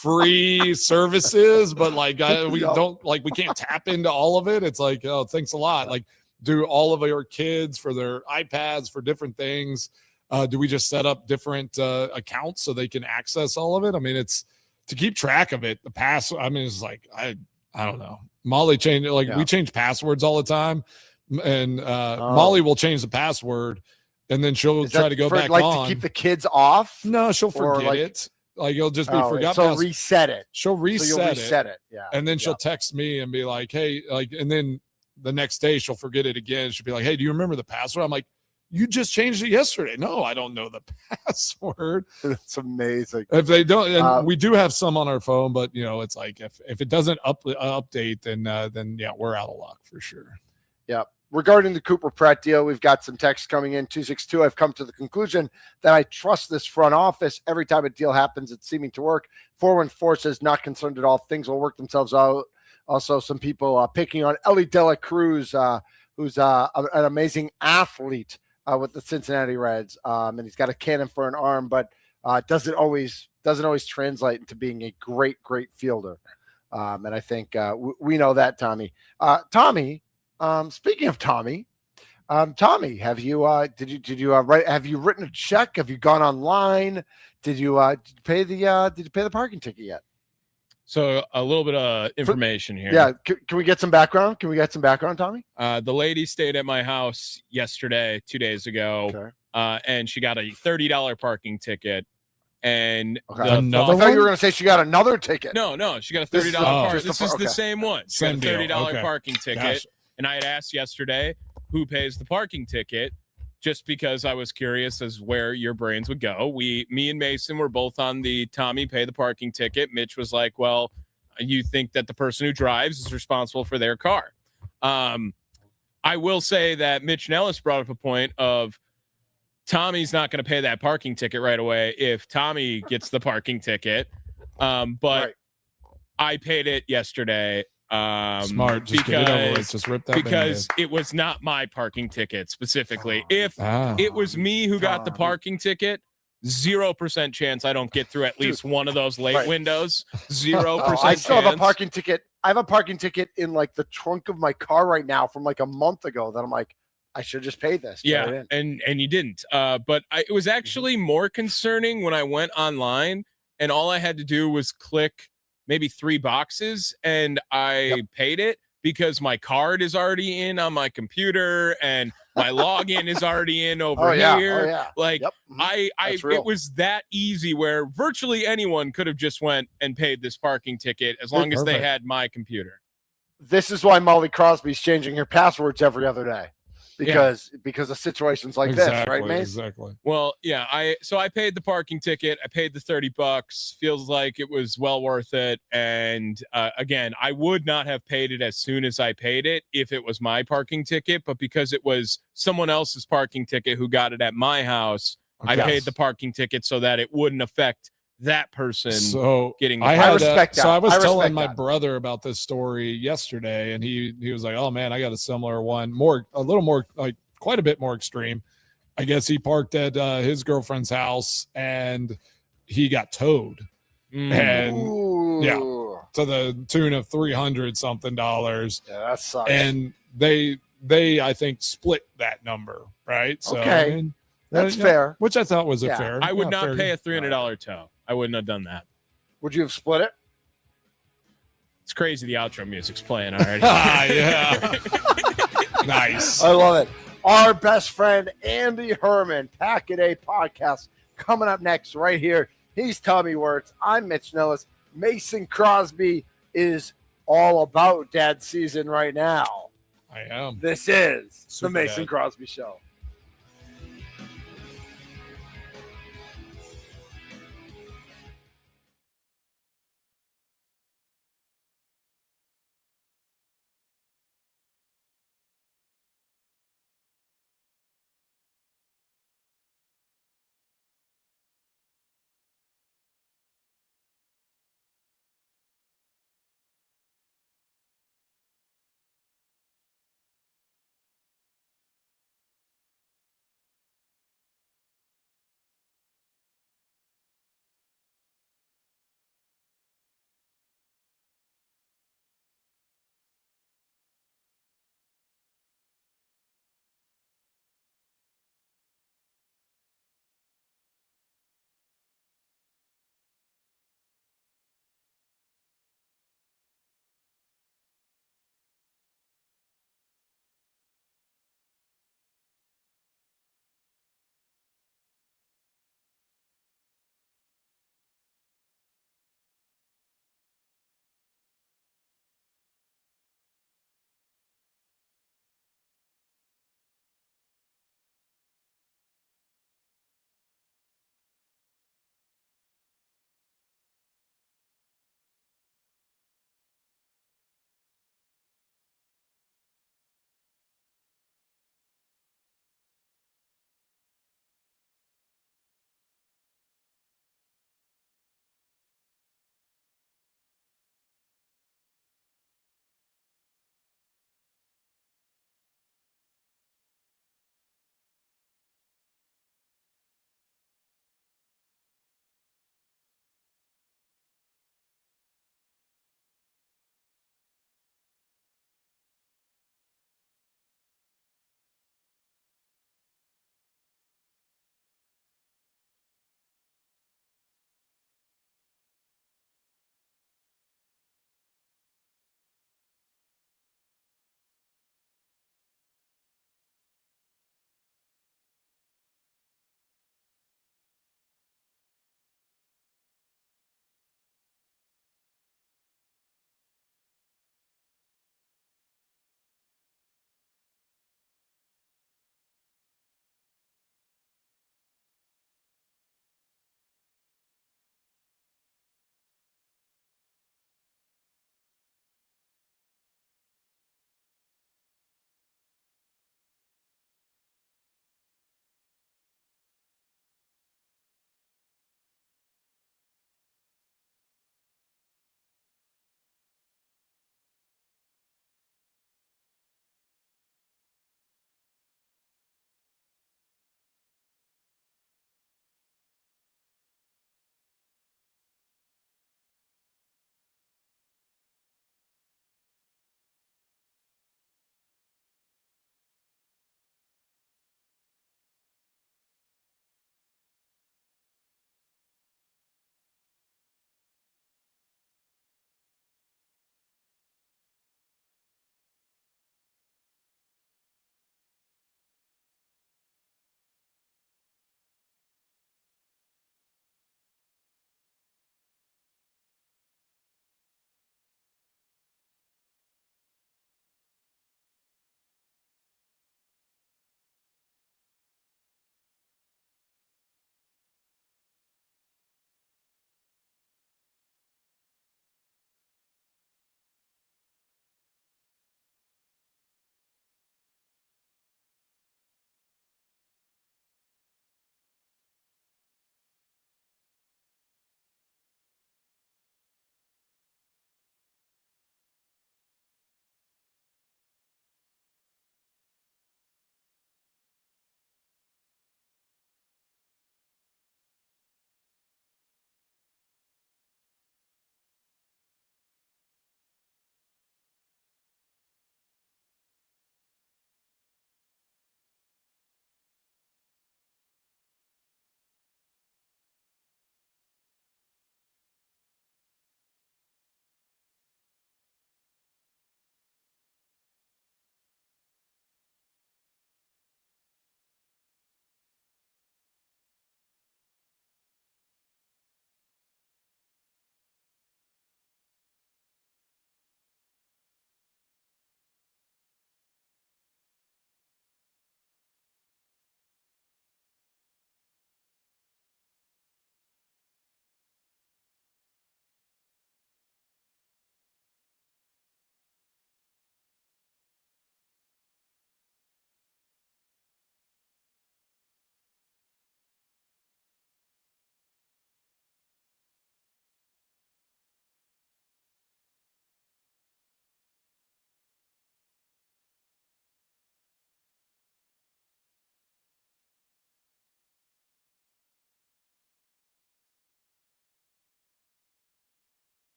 free services, but like we don't like we can't tap into all of it. It's like, oh, thanks a lot. Like, do all of your kids for their iPads for different things? Do we just set up different accounts so they can access all of it? I mean, it's to keep track of it. The password. I mean, it's like I don't know. Molly changed we change passwords all the time, and Molly will change the password, and then she'll try to go back on. To keep the kids off. No, she'll forget it. Like it'll just be forgot. So reset it. She'll reset it. Yeah. And then she'll text me and be like, "Hey," and then the next day she'll forget it again. She'll be like, "Hey, do you remember the password?" I'm like, "You just changed it yesterday." No, I don't know the password. It's amazing. If they don't, and we do have some on our phone, but it's like if it doesn't update, then yeah, we're out of luck for sure. Yeah. Regarding the Cooper Pratt deal, we've got some texts coming in. 262. I've come to the conclusion that I trust this front office. Every time a deal happens, it's seeming to work. 414 says not concerned at all. Things will work themselves out. Also, some people picking on Ellie De La Cruz, who's an amazing athlete with the Cincinnati Reds, and he's got a cannon for an arm, but doesn't always translate into being a great fielder. And I think we know that, Tommy. Tommy. Speaking of Tommy, Tommy, have you have you written a check? Have you gone online? Did you pay the parking ticket yet? So a little bit of information here. Yeah. Can we get some background? Tommy? The lady stayed at my house yesterday, 2 days ago, and she got a $30 parking ticket. And I thought you were going to say she got another ticket. No, she got a $30 parking. This is the same one. She got a $30 parking ticket. Gotcha. And I had asked yesterday who pays the parking ticket, just because I was curious as where your brains would go. Me and Mason were both on the Tommy pay the parking ticket. Mitch was like, well, you think that the person who drives is responsible for their car. I will say that Mitch Nellis brought up a point of Tommy's not going to pay that parking ticket right away if Tommy gets the parking ticket. But I paid it yesterday. Smart. Just get it over with. Just rip that because it was not my parking ticket specifically. If it was me who got the parking ticket, 0% chance I don't get through at least one of those late windows. 0%. I still have a parking ticket. I have a parking ticket in like the trunk of my car right now from like a month ago that I'm like, I should just pay this. Yeah, and you didn't. But it was actually more concerning when I went online and all I had to do was click maybe 3 boxes and I paid it because my card is already in on my computer and my login is already in over here. Like it was that easy where virtually anyone could have just went and paid this parking ticket as long as they had my computer. This is why Molly Crosby's changing her passwords every other day. Because of situations like this, right, Mace? Exactly. Well, yeah, I paid the parking ticket. I paid the $30. Feels like it was well worth it. And again, I would not have paid it as soon as I paid it if it was my parking ticket, but because it was someone else's parking ticket who got it at my house, I paid the parking ticket so that it wouldn't affect that person getting the I respect that. So I was telling my brother about this story yesterday, and he was like, "Oh man, I got a similar one, a little more, like quite a bit more extreme." I guess he parked at his girlfriend's house and he got towed, and to the tune of $300 something. Yeah, that sucks. And they I think split that number, right? So I mean, That's fair. Which I thought was a Yeah. fair. I would not fair pay a $300 tow. I wouldn't have done that. Would you have split it? It's crazy the outro music's playing already. Yeah. Nice. I love it. Our best friend, Andy Herman, Pack a Day podcast, coming up next right here. He's Tommy Wirtz. I'm Mitch Nellis. Mason Crosby is all about dad season right now. I am. This is Super the Mason dad. Crosby Show.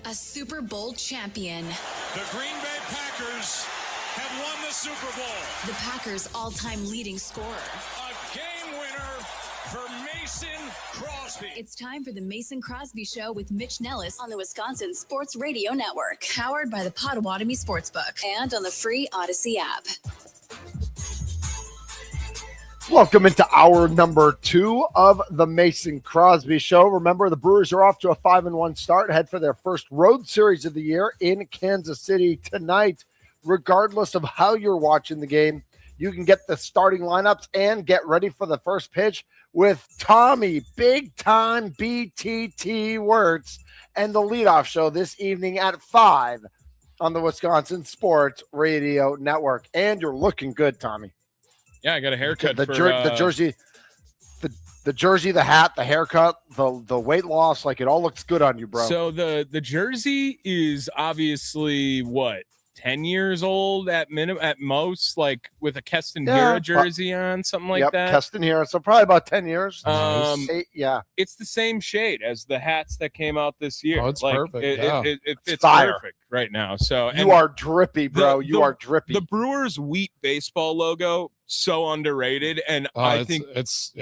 A Super Bowl champion. The Green Bay Packers have won the Super Bowl. The Packers' all-time leading scorer. A game winner for Mason Crosby. It's time for the Mason Crosby Show with Mitch Nellis on the Wisconsin Sports Radio Network, powered by the Potawatomi Sportsbook and on the free Odyssey app. Welcome into hour number 2 of the Mason Crosby Show. Remember, the Brewers are off to a 5-1 start, head for their first road series of the year in Kansas City tonight. Regardless of how you're watching the game, you can get the starting lineups and get ready for the first pitch with Tommy Big Time BTT Wirtz and the leadoff show this evening at 5 on the Wisconsin Sports Radio Network. And you're looking good, Tommy. Yeah, I got a haircut. The jersey, the hat, the haircut, the weight loss, like it all looks good on you, bro. So the jersey is obviously what, 10 years old at most, like with a Keston Hira jersey on, something like that. Keston Hira, so probably about 10 years. 8, it's the same shade as the hats that came out this year. Oh, it's like, perfect. It's fire. Perfect right now. So you are drippy, bro. You are drippy. The Brewers wheat baseball logo, so underrated, and I think that's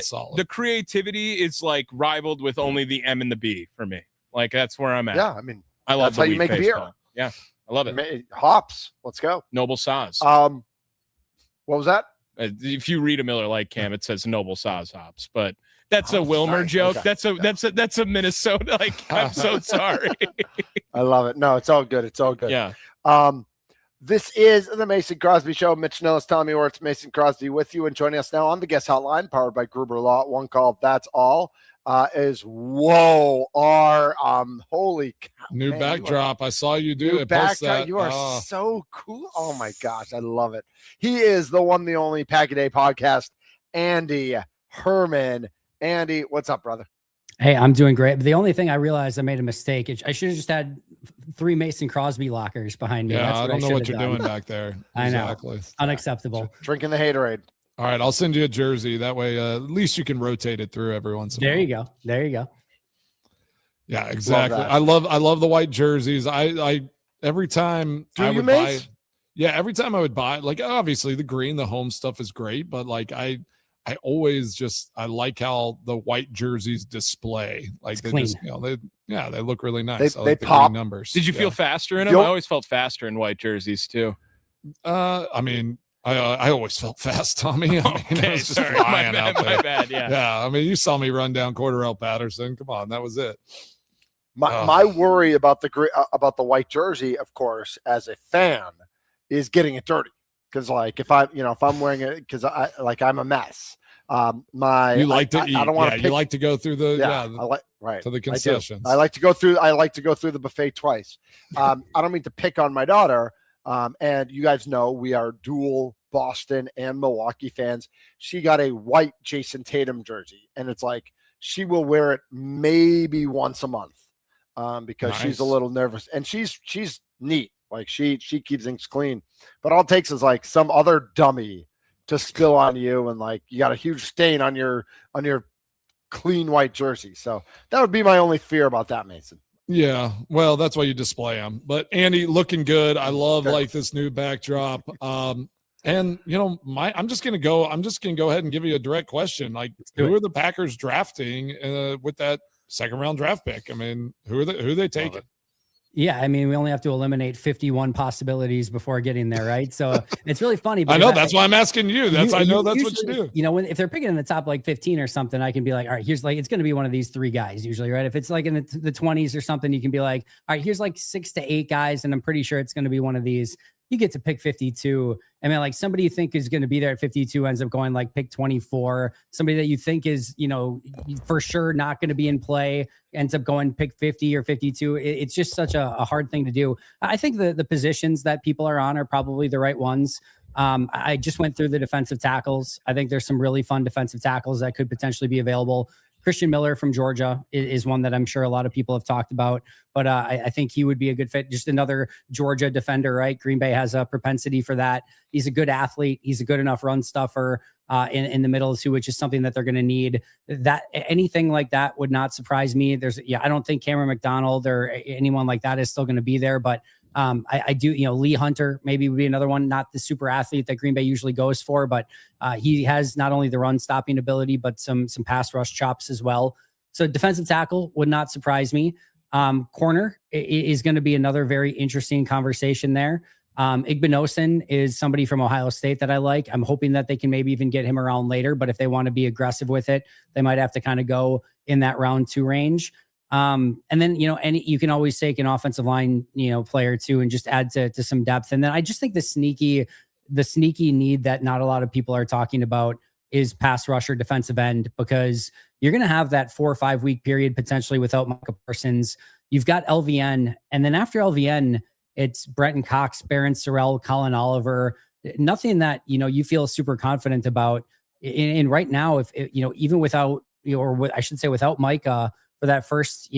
solid. The creativity is like rivaled with only the M and the B for me. Like that's where I'm at. Yeah, I mean, I love that's how you make baseball. beer. Yeah, I love it. Hops, let's go. Noble Saz. What was that? If you read a Miller Lite can, it says Noble Saz hops, but that's a Wilmer joke. Okay. That's a Minnesota. Like, I'm so sorry. I love it. No, it's all good. It's all good. Yeah. This is the Mason Crosby Show. Mitch Nellis, Tommy Wirtz, Mason Crosby with you, and joining us now on the guest hotline, powered by Gruber Law. One call, that's all. Is our holy cow, new backdrop. I saw you do it. Backdrop. You are so cool. Oh my gosh, I love it. He is the one, the only Pack a Day podcast, Andy Herman. Andy, what's up, brother? Hey, I'm doing great. But the only thing I realized I made a mistake. I should have just had 3 Mason Crosby lockers behind me. Yeah, That's I don't know what you're done. doing back there. I know. Exactly. Unacceptable. Drinking the haterade. All right, I'll send you a jersey. That way, at least you can rotate it through every once in a while. There you go. Yeah, exactly. I love the white jerseys. I every time I would buy. Yeah, every time I would buy, like obviously the green, the home stuff is great, but like I always I like how the white jerseys display. Like they clean. just, they look really nice. They like pop. the numbers. Did you feel faster in them? I always felt faster in white jerseys too. I mean, I always felt fast, Tommy. I mean, I was just flying out there. My bad, yeah. Yeah, I mean, you saw me run down Cordarrelle Patterson. Come on, that was it. My worry about the white jersey, of course, as a fan, is getting it dirty. Because like if I'm wearing it, because I'm a mess. I don't want to. You like to go through the to the concessions. I like to go through the buffet twice. I don't mean to pick on my daughter. And you guys know we are dual Boston and Milwaukee fans. She got a white Jason Tatum jersey, and it's like she will wear it maybe once a month because she's a little nervous, and she's neat. Like she keeps things clean, but all it takes is like some other dummy to spill on you, and like you got a huge stain on your clean white jersey. So that would be my only fear about that, Mason. Yeah, well, that's why you display them. But Andy, looking good. I love like this new backdrop. And I'm just gonna go ahead and give you a direct question. Like, who are the Packers drafting with that second round draft pick? I mean, who are they taking? Yeah, I mean, we only have to eliminate 51 possibilities before getting there, right? So it's really funny. I know that's why I'm asking you. That's what you do. You know, if they're picking in the top like 15 or something, I can be like, all right, here's like it's going to be one of these 3 guys usually, right? If it's like in the 20s or something, you can be like, all right, here's like 6 to 8 guys, and I'm pretty sure it's going to be one of these. You get to pick 52. I mean, like somebody you think is going to be there at 52 ends up going like pick 24. Somebody that you think is, for sure not going to be in play ends up going pick 50 or 52. It's just such a hard thing to do. I think the positions that people are on are probably the right ones. I just went through the defensive tackles. I think there's some really fun defensive tackles that could potentially be available. Christian Miller from Georgia is one that I'm sure a lot of people have talked about, but I think he would be a good fit. Just another Georgia defender, right? Green Bay has a propensity for that. He's a good athlete. He's a good enough run stuffer in the middle too, which is something that they're going to need. That anything like that would not surprise me. I don't think Cameron McDonald or anyone like that is still going to be there, but I do, Lee Hunter maybe would be another one, not the super athlete that Green Bay usually goes for, but he has not only the run stopping ability, but some pass rush chops as well. So defensive tackle would not surprise me. Corner is going to be another very interesting conversation there. Igbinosun is somebody from Ohio State that I like. I'm hoping that they can maybe even get him around later, but if they want to be aggressive with it, they might have to kind of go in that round 2 range. And then, you can always take an offensive line, player too, and just add to some depth. And then I just think the sneaky need that not a lot of people are talking about is pass rusher, defensive end, because you're going to have that 4 or 5 week period potentially without Micah Parsons. You've got LVN. And then after LVN, it's Brenton Cox, Barron Sorrell, Colin Oliver, nothing that, you feel super confident about. And right now, if even without, without Micah, for that first,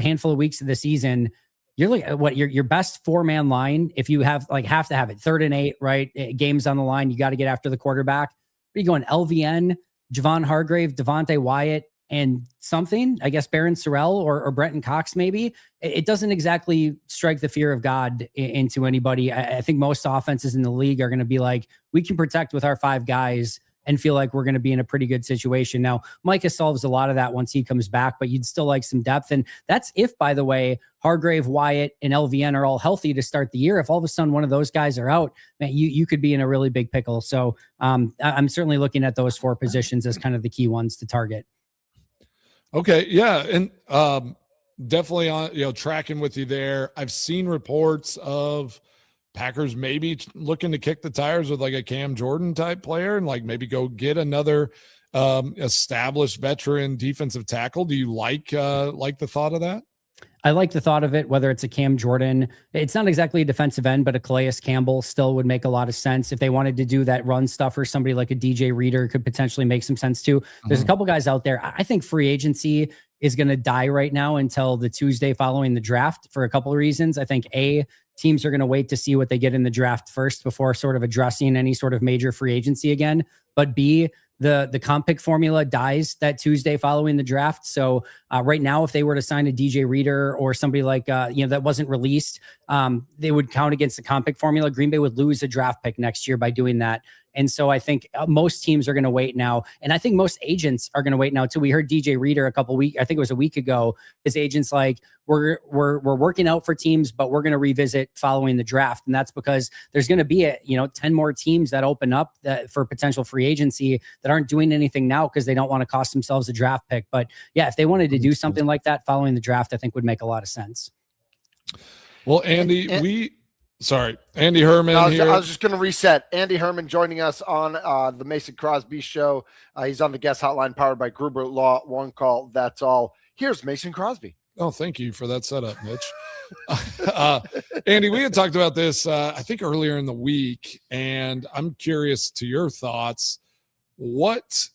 handful of weeks of the season, you're like your best 4-man line. If you have to have it 3rd and 8, right? Games on the line, you got to get after the quarterback. But you going LVN, Javon Hargrave, Devontae Wyatt, and something, I guess Barron Sorrell or Brenton Cox, maybe. It doesn't exactly strike the fear of God into anybody. I think most offenses in the league are going to be like, we can protect with our 5 guys and feel like we're going to be in a pretty good situation. Now, Micah solves a lot of that once he comes back, but you'd still like some depth. And that's if, by the way, Hargrave, Wyatt, and LVN are all healthy to start the year. If all of a sudden one of those guys are out, man, you could be in a really big pickle. So I'm certainly looking at those 4 positions as kind of the key ones to target. Okay. Yeah. And definitely on, tracking with you there. I've seen reports of Packers maybe looking to kick the tires with like a Cam Jordan type player and maybe go get another established veteran defensive tackle. Do you like the thought of that? I like the thought of it, whether it's a Cam Jordan. It's not exactly a defensive end, but a Calais Campbell still would make a lot of sense. If they wanted to do that run stuff, or somebody like a DJ Reader could potentially make some sense too. There's a couple guys out there. I think free agency is going to die right now until the Tuesday following the draft for a couple of reasons. I think teams are going to wait to see what they get in the draft first before sort of addressing any sort of major free agency again. But B, the comp pick formula dies that Tuesday following the draft. So right now, if they were to sign a DJ Reader or somebody like, that wasn't released, they would count against the comp pick formula. Green Bay would lose a draft pick next year by doing that. And so I think most teams are going to wait now. And I think most agents are going to wait now too. We heard DJ Reader I think it was a week ago, his agent's like, we're working out for teams, but we're going to revisit following the draft. And that's because there's going to be 10 more teams that open up for potential free agency that aren't doing anything now because they don't want to cost themselves a draft pick. But yeah, if they wanted to do something like that following the draft, I think would make a lot of sense. Well, Andy, Andy Herman I here. I was just going to reset. Andy Herman joining us on the Mason Crosby Show. He's on the guest hotline powered by Gruber Law. One call, that's all. Here's Mason Crosby. Oh, thank you for that setup, Mitch. Andy, we had talked about this, I think, earlier in the week, and I'm curious to your thoughts. What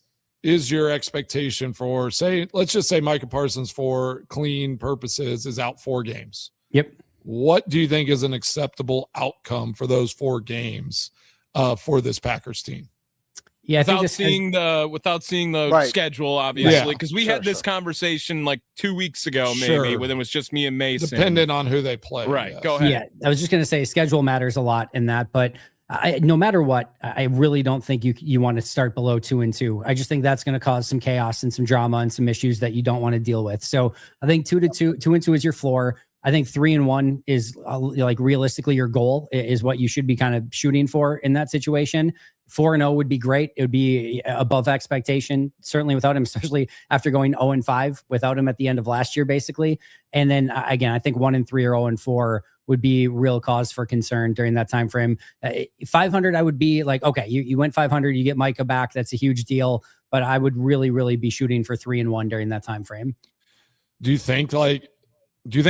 is your expectation for, let's just say Micah Parsons, for clean purposes, is out 4 games? Yep. What do you think is an acceptable outcome for those 4 games for this Packers team? Yeah, without seeing the right. schedule, obviously, because we had this conversation like 2 weeks ago, maybe when it was just me and Mason. Depending on who they play. Right. Yes. Go ahead. Yeah, I was just going to say schedule matters a lot in that, but no matter what, I really don't think you want to start below 2-2. I just think that's going to cause some chaos and some drama and some issues that you don't want to deal with. So I think 2-2 is your floor. I think 3-1 is realistically your goal is what you should be kind of shooting for in that situation. 4-0 would be great. It would be above expectation, certainly without him, especially after going 0-5 without him at the end of last year, basically. And then again, I think 1-3 or 0-4 would be real cause for concern during that time frame. 500, I would be like, okay, you went 500, you get Micah back. That's a huge deal. But I would really, really be shooting for 3-1 during that time frame. Do you think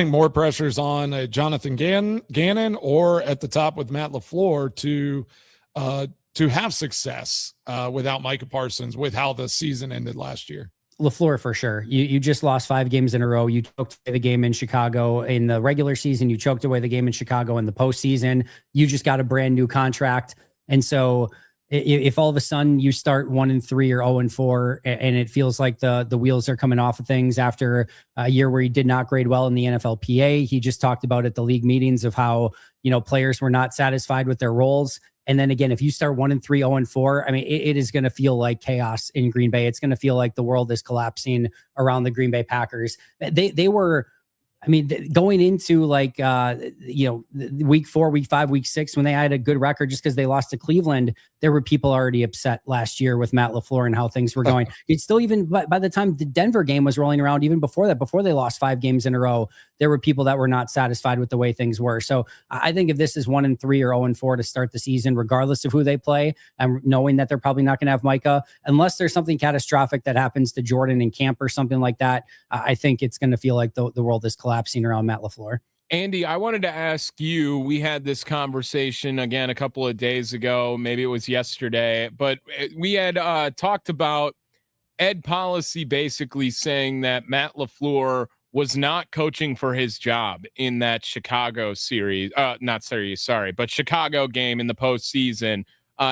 more pressure's on Jonathan Gannon or at the top with Matt LaFleur to have success without Micah Parsons, with how the season ended last year? LaFleur for sure. You just lost 5 games in a row. You choked away the game in Chicago in the regular season. You choked away the game in Chicago in the postseason. You just got a brand new contract. And so if all of a sudden you start 1-3 or 0-4, and it feels like the wheels are coming off of things after a year where he did not grade well in the NFLPA, he just talked about at the league meetings of how, players were not satisfied with their roles. And then again, if you start 1-3, 0-4, I mean, it is going to feel like chaos in Green Bay. It's going to feel like the world is collapsing around the Green Bay Packers. They were, going into week 4, week 5, week 6, when they had a good record just because they lost to Cleveland, there were people already upset last year with Matt LaFleur and how things were going. It's still, even by the time the Denver game was rolling around, even before that, before they lost 5 games in a row, there were people that were not satisfied with the way things were. So I think if this is 1-3 or 0-4 to start the season, regardless of who they play, and knowing that they're probably not going to have Micah, unless there's something catastrophic that happens to Jordan in camp or something like that, I think it's going to feel like the world is collapsing around Matt LaFleur. Andy, I wanted to ask you, we had this conversation again a couple of days ago, maybe it was yesterday, but we had talked about Ed Policy basically saying that Matt LaFleur was not coaching for his job in that Chicago series, but Chicago game in the postseason.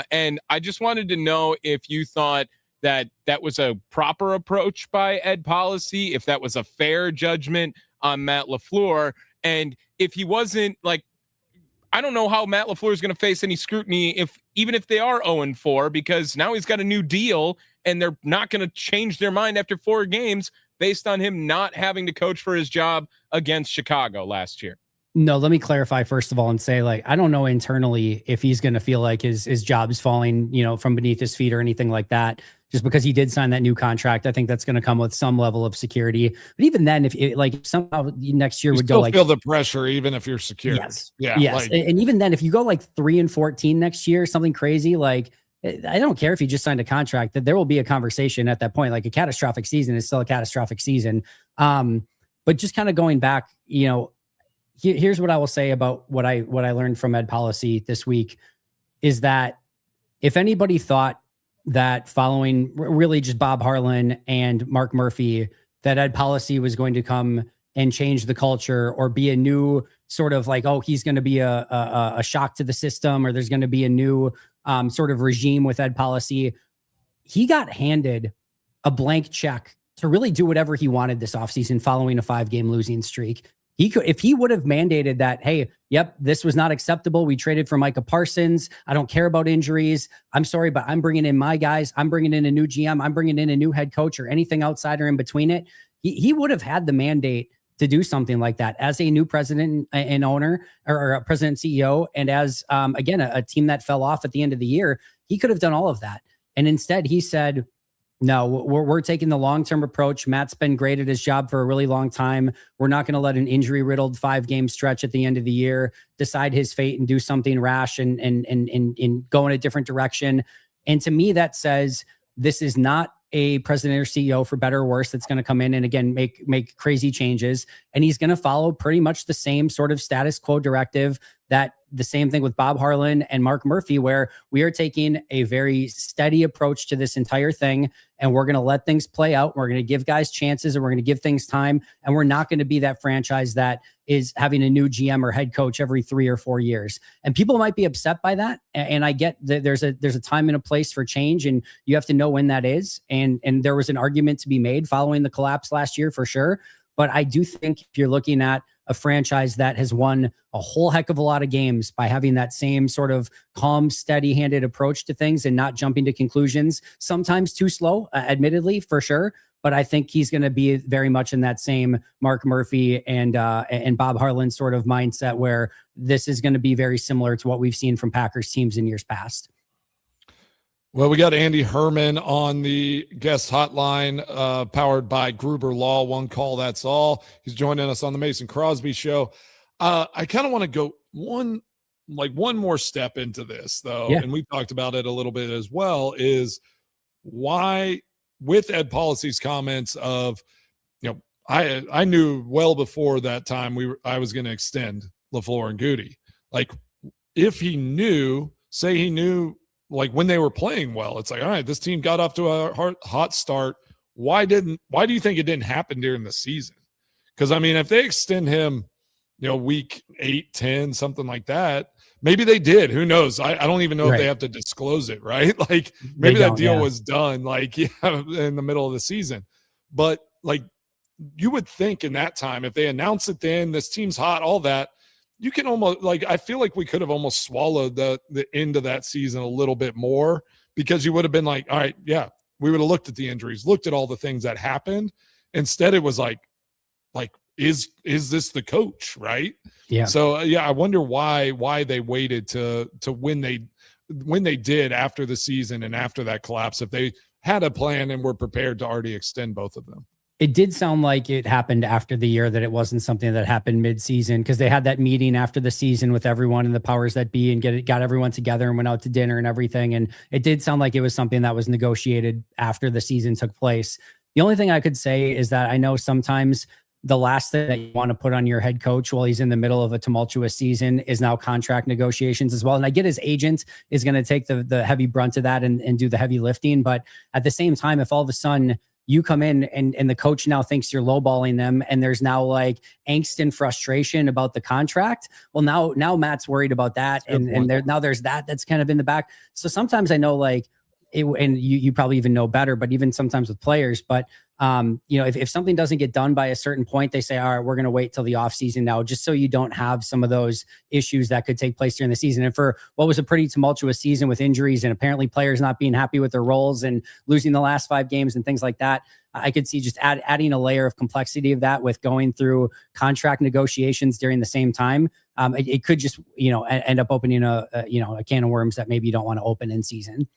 And I just wanted to know if you thought that was a proper approach by Ed Policy, if that was a fair judgment on Matt LaFleur. And if he wasn't, I don't know how Matt LaFleur is going to face any scrutiny even if they are 0-4, because now he's got a new deal and they're not going to change their mind after 4 games based on him not having to coach for his job against Chicago last year. No, let me clarify first of all and say, I don't know internally if he's going to feel like his job's falling, from beneath his feet or anything like that. Just because he did sign that new contract, I think that's going to come with some level of security. But even then, if somehow next year you would still go feel the pressure, even if you're secure. Yes, yeah, yes, and even then, if you go 3-14 next year, something crazy I don't care if you just signed a contract, that there will be a conversation at that point. A catastrophic season is still a catastrophic season. But just kind of going back, here's what I will say about what I learned from Ed Policy this week is that if anybody thought that following really just Bob Harlan and Mark Murphy, that Ed Policy was going to come and change the culture or be a new sort of he's going to be a shock to the system, or there's going to be a new sort of regime with Ed Policy, he got handed a blank check to really do whatever he wanted this offseason following a 5-game losing streak. He could, if he would have mandated that, hey, yep, this was not acceptable. We traded for Micah Parsons. I don't care about injuries. I'm sorry, but I'm bringing in my guys. I'm bringing in a new GM. I'm bringing in a new head coach, or anything outside or in between it. He would have had the mandate to do something like that as a new president and owner, or a president CEO. And as, again, a team that fell off at the end of the year, he could have done all of that. And instead he said, no, we're taking the long-term approach. Matt's been great at his job for a really long time. We're not going to let an injury-riddled 5-game stretch at the end of the year decide his fate and do something rash and go in a different direction. And to me, that says this is not a president or CEO, for better or worse, that's going to come in and again make crazy changes. And he's going to follow pretty much the same sort of status quo directive, that the same thing with Bob Harlan and Mark Murphy, where we are taking a very steady approach to this entire thing, and we're going to let things play out. We're going to give guys chances, and we're going to give things time. And we're not going to be that franchise that is having a new GM or head coach every 3 or 4 years. And people might be upset by that. And I get that there's a time and a place for change, and you have to know when that is. And there was an argument to be made following the collapse last year for sure. But I do think if you're looking at a franchise that has won a whole heck of a lot of games by having that same sort of calm, steady-handed approach to things and not jumping to conclusions, sometimes too slow, admittedly, for sure. But I think he's going to be very much in that same Mark Murphy and Bob Harlan sort of mindset, where this is going to be very similar to what we've seen from Packers teams in years past. Well, we got Andy Herman on the guest hotline, powered by Gruber Law. One call, that's all. He's joining us on the Mason Crosby Show. I kind of want to go one more step into this, though, and we talked about it a little bit as well, is why, with Ed Policy's comments of, I knew well before that time I was going to extend LaFleur and Goody. If he knew, say he knew, when they were playing well, it's all right, this team got off to a hot start. why do you think it didn't happen during the season? Because, I mean, if they extend him, week 8, 10, something like that, maybe they did. Who knows? I don't even know if they have to disclose it, right? Like, maybe that deal was done, like, in the middle of the season. But, like, you would think in that time, if they announce it then, this team's hot, all that, you can almost, like, I feel like we could have almost swallowed the end of that season a little bit more, because you would have been like, all right, yeah, we would have looked at the injuries, looked at all the things that happened. Instead, it was like, is this the coach, right? Yeah. So I wonder why they waited to when they did after the season and after that collapse, if they had a plan and were prepared to already extend both of them. It did sound like it happened after the year, that it wasn't something that happened mid-season, because they had that meeting after the season with everyone and the powers that be and got everyone together and went out to dinner and everything. And it did sound like it was something that was negotiated after the season took place. The only thing I could say is that I know sometimes the last thing that you want to put on your head coach while he's in the middle of a tumultuous season is now contract negotiations as well. And I get his agent is going to take the heavy brunt of that and do the heavy lifting. But at the same time, if all of a sudden you come in and the coach now thinks you're lowballing them, and there's now like angst and frustration about the contract, well, now Matt's worried about that. And there's that's kind of in the back. So sometimes I know, like, and you probably even know better, but even sometimes with players, but if something doesn't get done by a certain point, they say, all right, we're going to wait till the off season now, just so you don't have some of those issues that could take place during the season. And for what was a pretty tumultuous season with injuries and apparently players not being happy with their roles and losing the last 5 games and things like that, I could see just adding a layer of complexity of that with going through contract negotiations during the same time. It could just, end up opening a can of worms that maybe you don't want to open in season.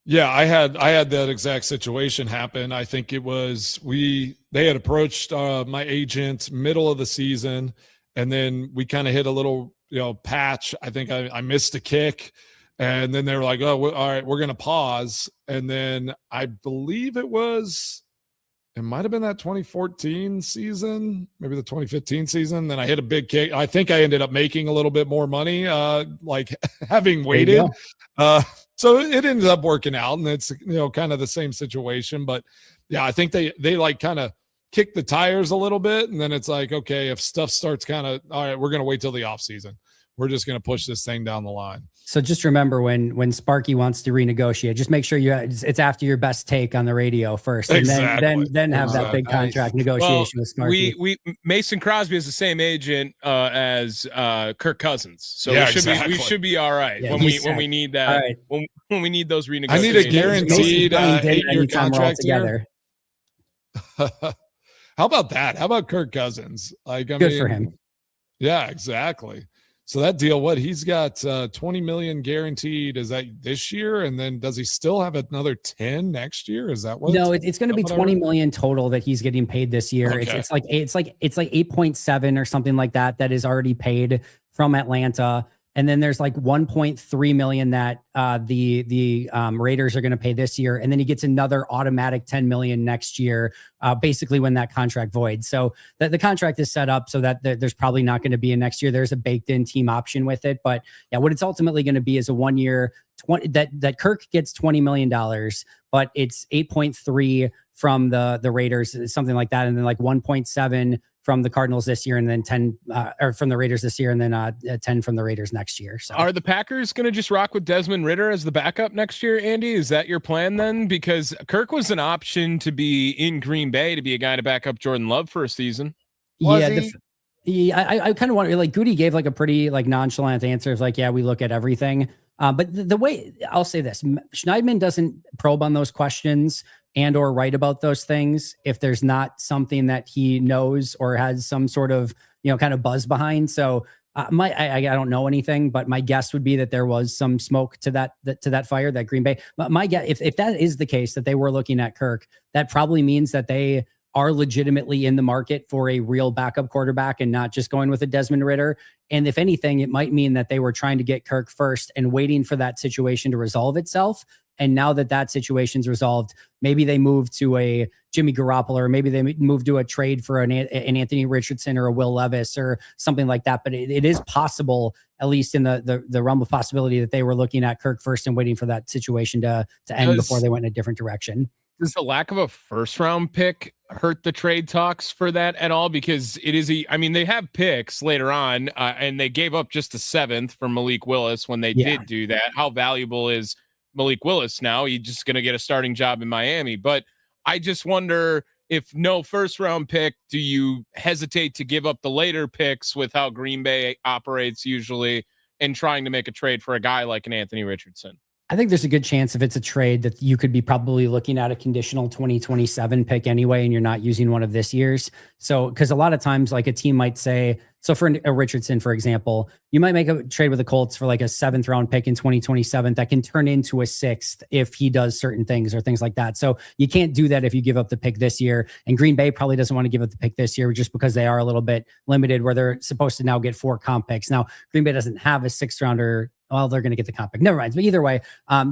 Yeah, I had that exact situation happen. I think it was they had approached my agent middle of the season, and then we kind of hit a little patch. I think I missed a kick, and then they were like, "Oh, all right, we're going to pause." And then I believe it might have been that 2014 season, maybe the 2015 season. Then I hit a big kick. I think I ended up making a little bit more money, like having waited. So it ended up working out, and it's, kind of the same situation. But yeah, I think they like kind of kick the tires a little bit. And then it's like, okay, if stuff starts kind of, all right, we're going to wait till the off season. We're just going to push this thing down the line. So just remember, when Sparky wants to renegotiate, just make sure it's after your best take on the radio first, and then have that big contract negotiation with Sparky. We Mason Crosby is the same agent as Kirk Cousins, so we should be all right when we need that. Right. When we need those renegotiations. I need a guaranteed 8-year contract together. How about that? How about Kirk Cousins? Good for him. Yeah, exactly. So that deal, he's got $20 million guaranteed. Is that this year? And then does he still have another 10 next year? Is that what? No, it's going to be $20 million total that he's getting paid this year. Okay. It's like 8.7 or something like that is already paid from Atlanta. And then there's like 1.3 million that the Raiders are going to pay this year. And then he gets another automatic 10 million next year, basically when that contract voids. So the contract is set up so that there's probably not going to be a next year. There's a baked in team option with it. But yeah, what it's ultimately going to be is a 1 year that Kirk gets $20 million, but it's 8.3 from the Raiders, something like that. And then like 1.7 from the Cardinals this year, and then 10 or from the Raiders this year, and then 10 from the Raiders next year. So are the Packers going to just rock with Desmond Ridder as the backup next year, Andy? Is that your plan then? Because Kirk was an option to be in Green Bay to be a guy to back up Jordan Love for a season. I kind of want to, like, Goody gave like a pretty like nonchalant answer of like, yeah, we look at everything. But the way I'll say this, Schneidman doesn't probe on those questions and or write about those things if there's not something that he knows or has some sort of, kind of buzz behind. So I don't know anything, but my guess would be that there was some smoke to that fire, that Green Bay. My guess, if that is the case, that they were looking at Kirk, that probably means that they are legitimately in the market for a real backup quarterback and not just going with a Desmond Ridder. And if anything, it might mean that they were trying to get Kirk first and waiting for that situation to resolve itself. And now that situation's resolved, maybe they move to a Jimmy Garoppolo, or maybe they move to a trade for an Anthony Richardson or a Will Levis or something like that. But it is possible, at least in the realm of possibility, that they were looking at Kirk first and waiting for that situation to end before they went in a different direction. Does the lack of a first round pick hurt the trade talks for that at all? Because it is they have picks later on, and they gave up just a 7th for Malik Willis when they did do that. How valuable is Malik Willis now? He's just going to get a starting job in Miami. But I just wonder, if no first round pick, do you hesitate to give up the later picks with how Green Bay operates usually and trying to make a trade for a guy like an Anthony Richardson? I think there's a good chance if it's a trade that you could be probably looking at a conditional 2027 pick anyway, and you're not using one of this year's. So, because a lot of times, like a team might say, so for a Richardson, for example, you might make a trade with the Colts for like a 7th round pick in 2027 that can turn into a 6th if he does certain things or things like that. So you can't do that if you give up the pick this year. And Green Bay probably doesn't want to give up the pick this year just because they are a little bit limited where they're supposed to now get 4 comp picks. Now, Green Bay doesn't have a 6th rounder. Well, they're going to get the comp pick. Never mind. But either way,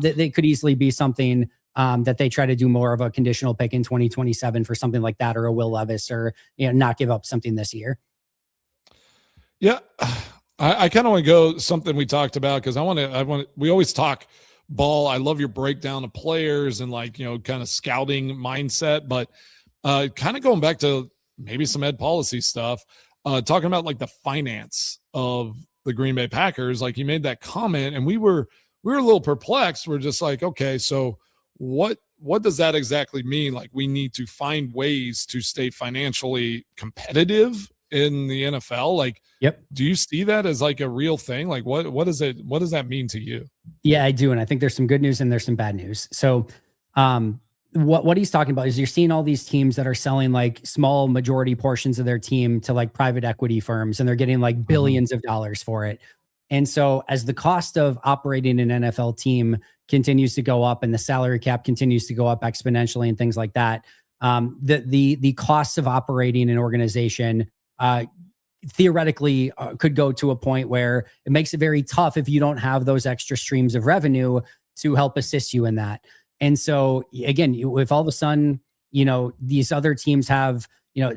they could easily be something that they try to do more of a conditional pick in 2027 for something like that, or a Will Levis, or not give up something this year. Yeah, I kind of want to go something we talked about because we always talk ball. I love your breakdown of players and kind of scouting mindset, but kind of going back to maybe some Ed policy stuff, talking about like the finance of the Green Bay Packers. Like, you made that comment and we were a little perplexed. We're just like, okay, so what does that exactly mean? Like, we need to find ways to stay financially competitive in the NFL. Like, yep. Do you see that as like a real thing? Like, what does that mean to you? Yeah, I do. And I think there's some good news and there's some bad news. So, what he's talking about is you're seeing all these teams that are selling like small majority portions of their team to like private equity firms, and they're getting like billions of dollars for it. And so as the cost of operating an NFL team continues to go up and the salary cap continues to go up exponentially and things like that, the costs of operating an organization theoretically could go to a point where it makes it very tough if you don't have those extra streams of revenue to help assist you in that. And so again, if all of a sudden, these other teams have,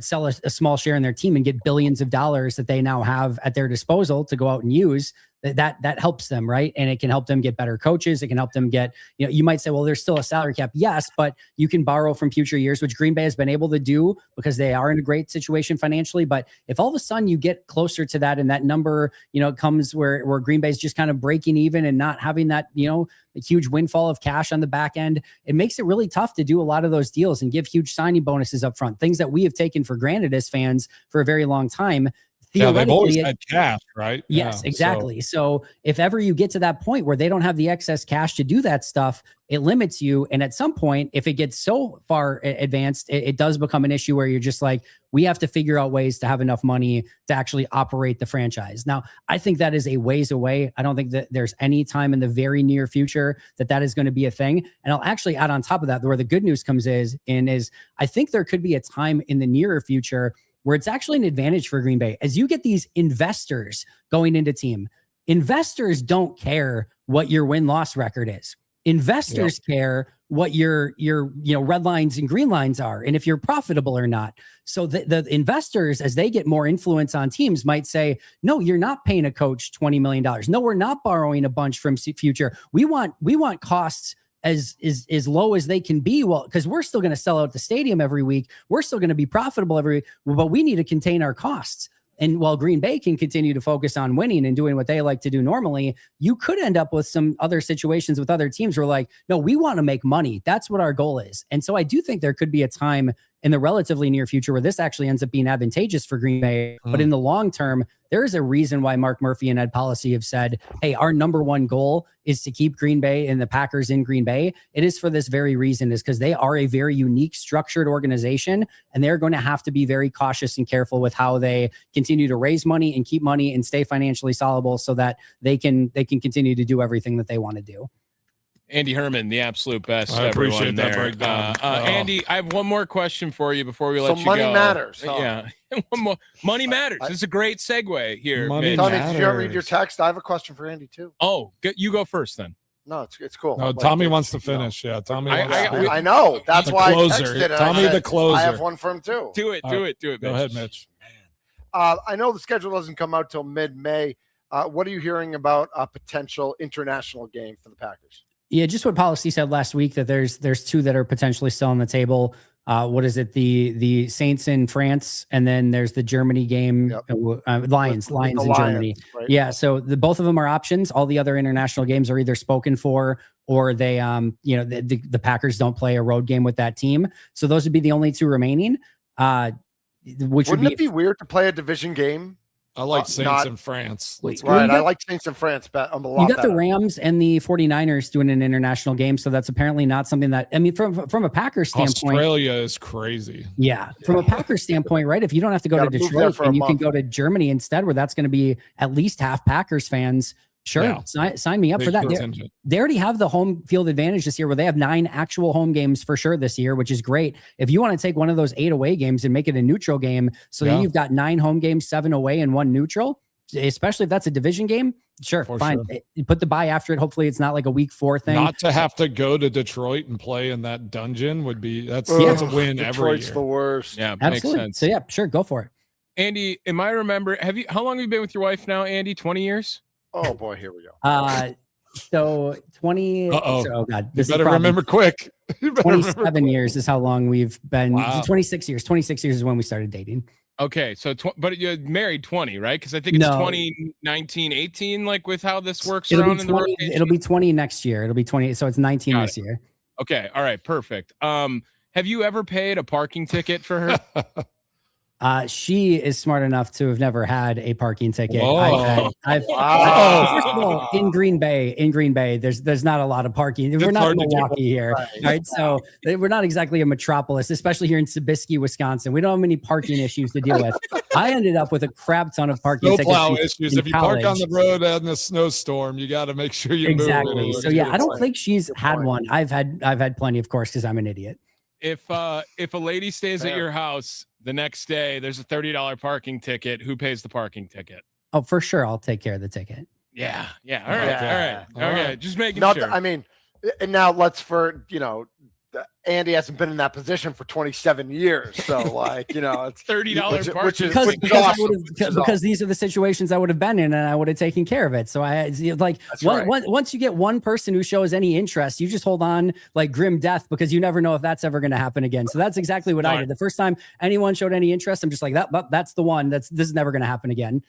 sell a small share in their team and get billions of dollars that they now have at their disposal to go out and use, that helps them, right? And it can help them get better coaches. It can help them get, you might say, well, there's still a salary cap. Yes, but you can borrow from future years, which Green Bay has been able to do because they are in a great situation financially. But if all of a sudden you get closer to that and that number, comes where Green Bay is just kind of breaking even and not having that, a huge windfall of cash on the back end, it makes it really tough to do a lot of those deals and give huge signing bonuses up front, things that we have taken for granted as fans for a very long time. Yeah, they've always had cash, right? Yes, exactly. So if ever you get to that point where they don't have the excess cash to do that stuff, it limits you. And at some point, if it gets so far advanced, it does become an issue where you're just like, we have to figure out ways to have enough money to actually operate the franchise. Now, I think that is a ways away. I don't think that there's any time in the very near future that is going to be a thing. And I'll actually add on top of that, where the good news comes is I think there could be a time in the nearer future where it's actually an advantage for Green Bay. As you get these investors going into team, investors don't care what your win-loss record is. Investors care what your red lines and green lines are, and if you're profitable or not. So the investors, as they get more influence on teams, might say, no, you're not paying a coach $20 million. No, we're not borrowing a bunch from future. We want costs as low as they can be. Well, because we're still going to sell out the stadium every week. We're still going to be profitable every week, but we need to contain our costs. And while Green Bay can continue to focus on winning and doing what they like to do normally, you could end up with some other situations with other teams where like, no, we want to make money. That's what our goal is. And so I do think there could be a time in the relatively near future where this actually ends up being advantageous for Green Bay. But in the long term, there is a reason why Mark Murphy and Ed Policy have said, hey, our number one goal is to keep Green Bay and the Packers in Green Bay. It is for this very reason, is because they are a very unique, structured organization, and they're going to have to be very cautious and careful with how they continue to raise money and keep money and stay financially solvable so that they can continue to do everything that they want to do. Andy Herman, the absolute best. I appreciate that breakdown. Andy, I have one more question for you before we let you go. Money matters. Huh? Yeah. One more. Money matters. It's a great segue here. Money Tommy, matters. did you ever read your text? I have a question for Andy too. Oh, you go first then. No, it's cool. No, Tommy wants to finish. Yeah, Tommy. I know. That's why closer. I texted. Tommy, the closer. I have one for him too. Do it. Mitch. Go ahead, Mitch. I know the schedule doesn't come out till mid-May. What are you hearing about a potential international game for the Packers? Yeah, just what policy said last week, that there's two that are potentially still on the table. What is it? The Saints in France, and then there's the Germany game. Yep. Lions in Germany. Right? Yeah, so both of them are options. All the other international games are either spoken for, or they the Packers don't play a road game with that team. So those would be the only two remaining. Wouldn't it be weird to play a division game? I like Saints in France. Right. I like Saints in France, but I'm a lot You got better. the Rams and the 49ers doing an international game. So that's apparently not something that, I mean, from a Packers standpoint. Australia is crazy. Yeah. From a Packers standpoint, right? If you don't have to go to Detroit and you can go to Germany instead, where that's going to be at least half Packers fans. Sure. Yeah. Sign me up for that. They already have the home field advantage this year, where they have 9 actual home games for sure this year, which is great. If you want to take one of those 8 away games and make it a neutral game, so then you've got 9 home games, 7 away and 1 neutral, especially if that's a division game. Sure. Fine. You put the bye after it. Hopefully it's not like a week 4 thing. Not to have to go to Detroit and play in that dungeon would be, that's a win Detroit's every year. The worst. Yeah. Absolutely. Makes sense. So yeah, sure. Go for it. Andy, how long have you been with your wife now, Andy? 20 years? Oh boy, here we go. So 20. Oh God, this you better remember quick. 27 years is how long we've been. Wow. 26 years. 26 years is when we started dating. Okay, so but you're married 20, right? Because I think it's 2019, 18, like with how this works around in the rotation. It'll be 20 next year. It'll be 20. So it's 19 this year. Okay, all right, perfect. Have you ever paid a parking ticket for her? She is smart enough to have never had a parking ticket. Wow. First of all, in Green Bay, there's not a lot of parking. We're not in Milwaukee here, right? So we're not exactly a metropolis, especially here in Sabisky, Wisconsin. We don't have many parking issues to deal with. I ended up with a crap ton of parking tickets. Snowplow issues. If you park on the road in a snowstorm, you got to make sure you move. Exactly. So yeah, I don't think she's had one. I've had plenty, of course, because I'm an idiot. If a lady stays at your house the next day, there's a $30 parking ticket. Who pays the parking ticket? Oh, for sure. I'll take care of the ticket. Yeah. All right. Just making sure. I mean, and now Andy hasn't been in that position for 27 years. So it's $30 which is because these are the situations I would have been in, and I would have taken care of it. So once you get one person who shows any interest, you just hold on like grim death, because you never know if that's ever going to happen again. So that's exactly what I did. The first time anyone showed any interest, I'm just like, that's the one. This is never going to happen again.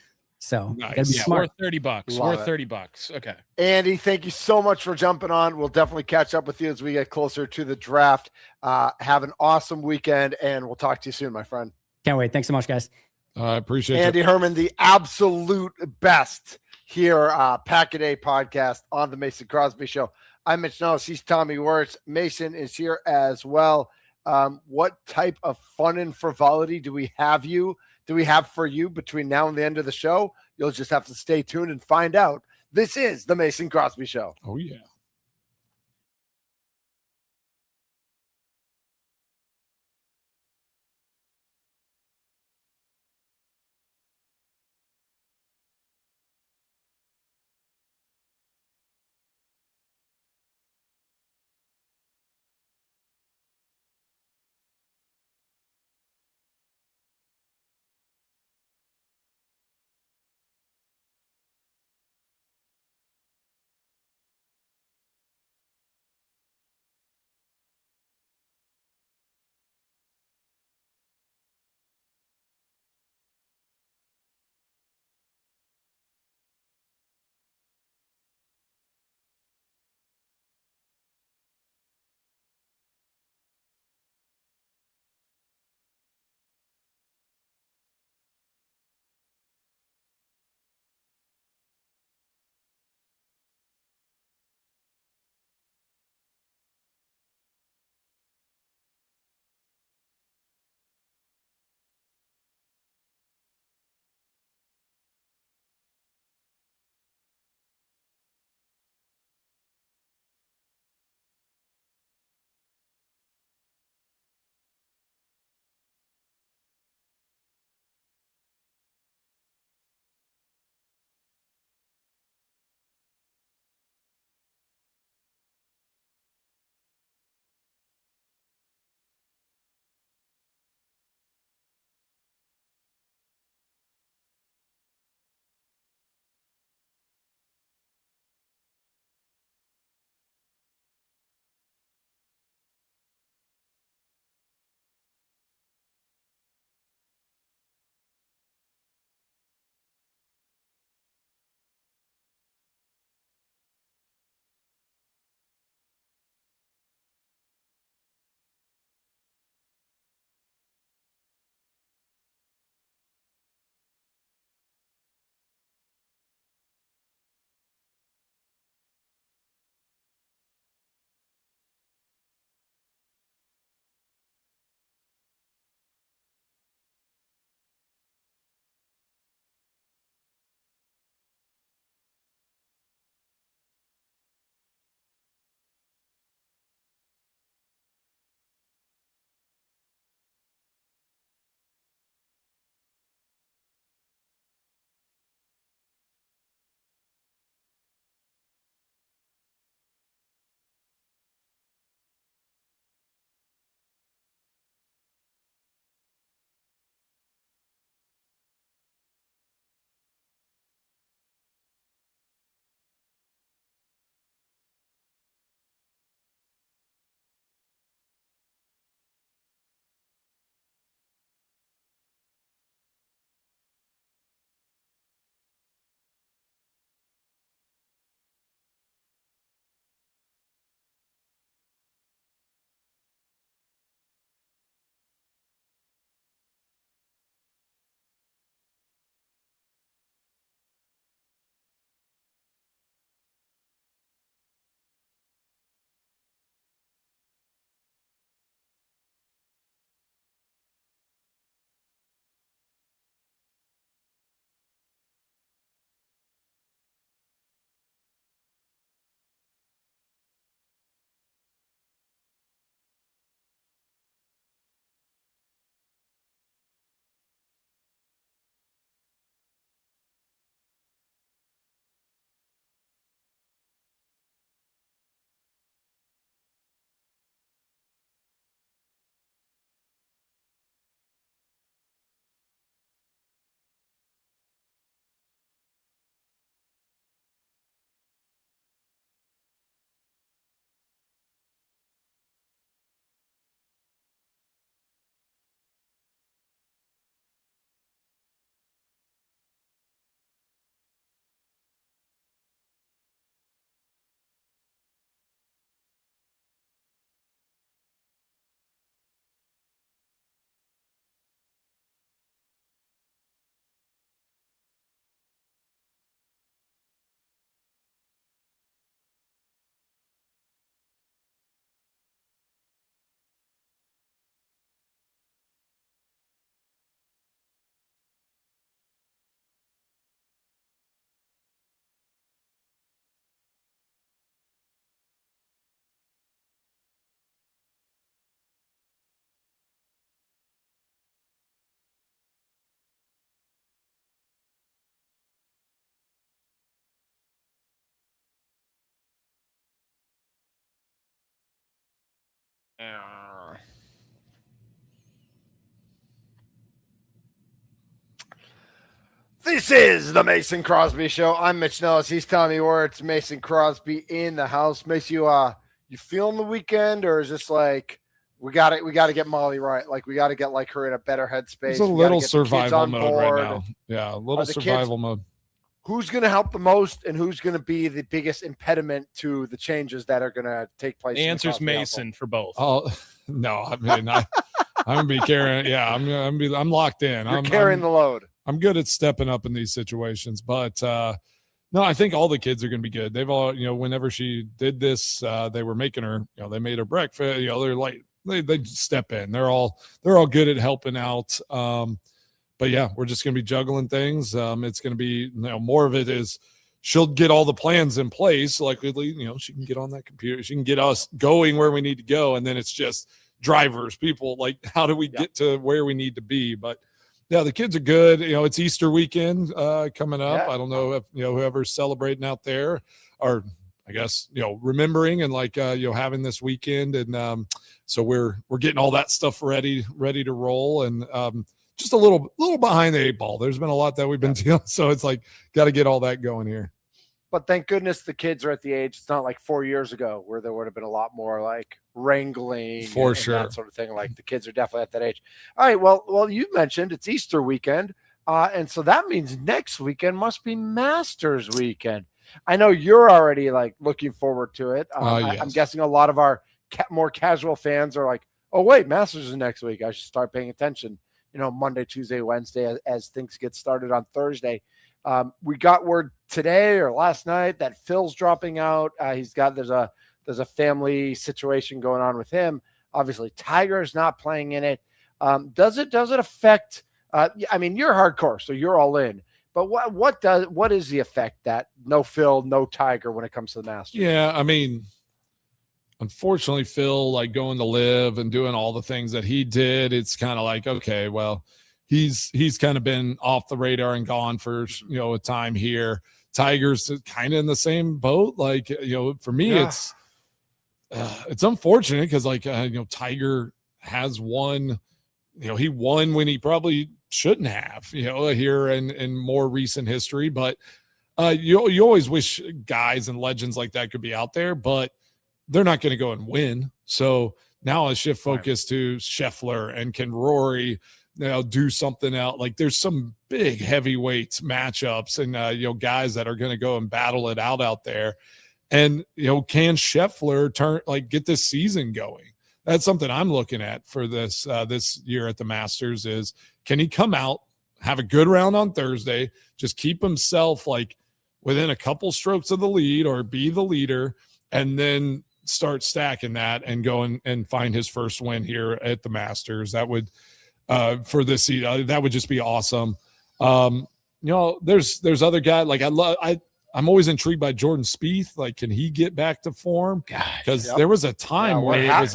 So nice. Gotta be smart. Worth $30. Worth $30. Okay. Andy, thank you so much for jumping on. We'll definitely catch up with you as we get closer to the draft. Have an awesome weekend, and we'll talk to you soon, my friend. Can't wait. Thanks so much, guys. I appreciate it. Andy Herman, the absolute best here, Pack-A-Day podcast on the Mason Crosby Show. I'm Mitch Nellis. He's Tommy Wirtz. Mason is here as well. What type of fun and frivolity do we have for you between now and the end of the show? You'll just have to stay tuned and find out. This is the Mason Crosby Show. Oh, yeah. This is the Mason Crosby Show. I'm Mitch Nellis. He's telling me where it's Mason Crosby in the house. Mace, you feeling the weekend, or is this like we got to get Molly right? Like we got to get like her in a better headspace. It's a little survival mode right now. Yeah, a little survival mode. Who's going to help the most, and who's going to be the biggest impediment to the changes that are going to take place? The answer's Mason for both. Oh no, I mean I'm gonna be carrying. Yeah, I'm locked in. I'm carrying the load. I'm good at stepping up in these situations, but no, I think all the kids are going to be good. They've all, whenever she did this, they were making her, they made her breakfast. They're like they step in. They're all good at helping out. But yeah, we're just going to be juggling things. It's going to be, more of it is she'll get all the plans in place. Likely, she can get on that computer. She can get us going where we need to go, and then it's just drivers, people. Like, how do we get to where we need to be? But yeah, the kids are good. It's Easter weekend coming up. Yeah. I don't know if whoever's celebrating out there, or I guess remembering and having this weekend, and so we're getting all that stuff ready to roll, and just a little behind the eight ball. There's been a lot that we've been dealing, so it's like got to get all that going here. But thank goodness the kids are at the age. It's not like 4 years ago where there would have been a lot more like wrangling for sure, that sort of thing. Like the kids are definitely at that age. All right. Well, you mentioned it's Easter weekend. And so that means next weekend must be Masters weekend. I know you're already like looking forward to it. Yes. I'm guessing a lot of our more casual fans are like, oh wait, Masters is next week. I should start paying attention, Monday, Tuesday, Wednesday, as things get started on Thursday. We got word today or last night that Phil's dropping out. There's a family situation going on with him. Obviously, Tiger's not playing in it. Does it affect? I mean, you're hardcore, so you're all in. But what is the effect that no Phil, no Tiger when it comes to the Masters? Yeah, I mean, unfortunately, Phil going to live and doing all the things that he did. It's kind of like, okay, well, he's kind of been off the radar and gone for a time here. Tiger's kind of in the same boat. For me, it's unfortunate because Tiger has won. He won when he probably shouldn't have. Here in more recent history, but you always wish guys and legends like that could be out there, but they're not going to go and win. So now I shift focus to Scheffler, and can Rory do something out? Like there's some big heavyweights matchups and guys that are going to go and battle it out there. And can Scheffler get this season going? That's something I'm looking at for this year at the Masters. Is can he come out, have a good round on Thursday, just keep himself within a couple strokes of the lead or be the leader, and then start stacking that and go and find his first win here at the Masters? That would for this season, that would just be awesome. There's other guys I'm always intrigued by Jordan Spieth. Can he get back to form? Because there was a time where it was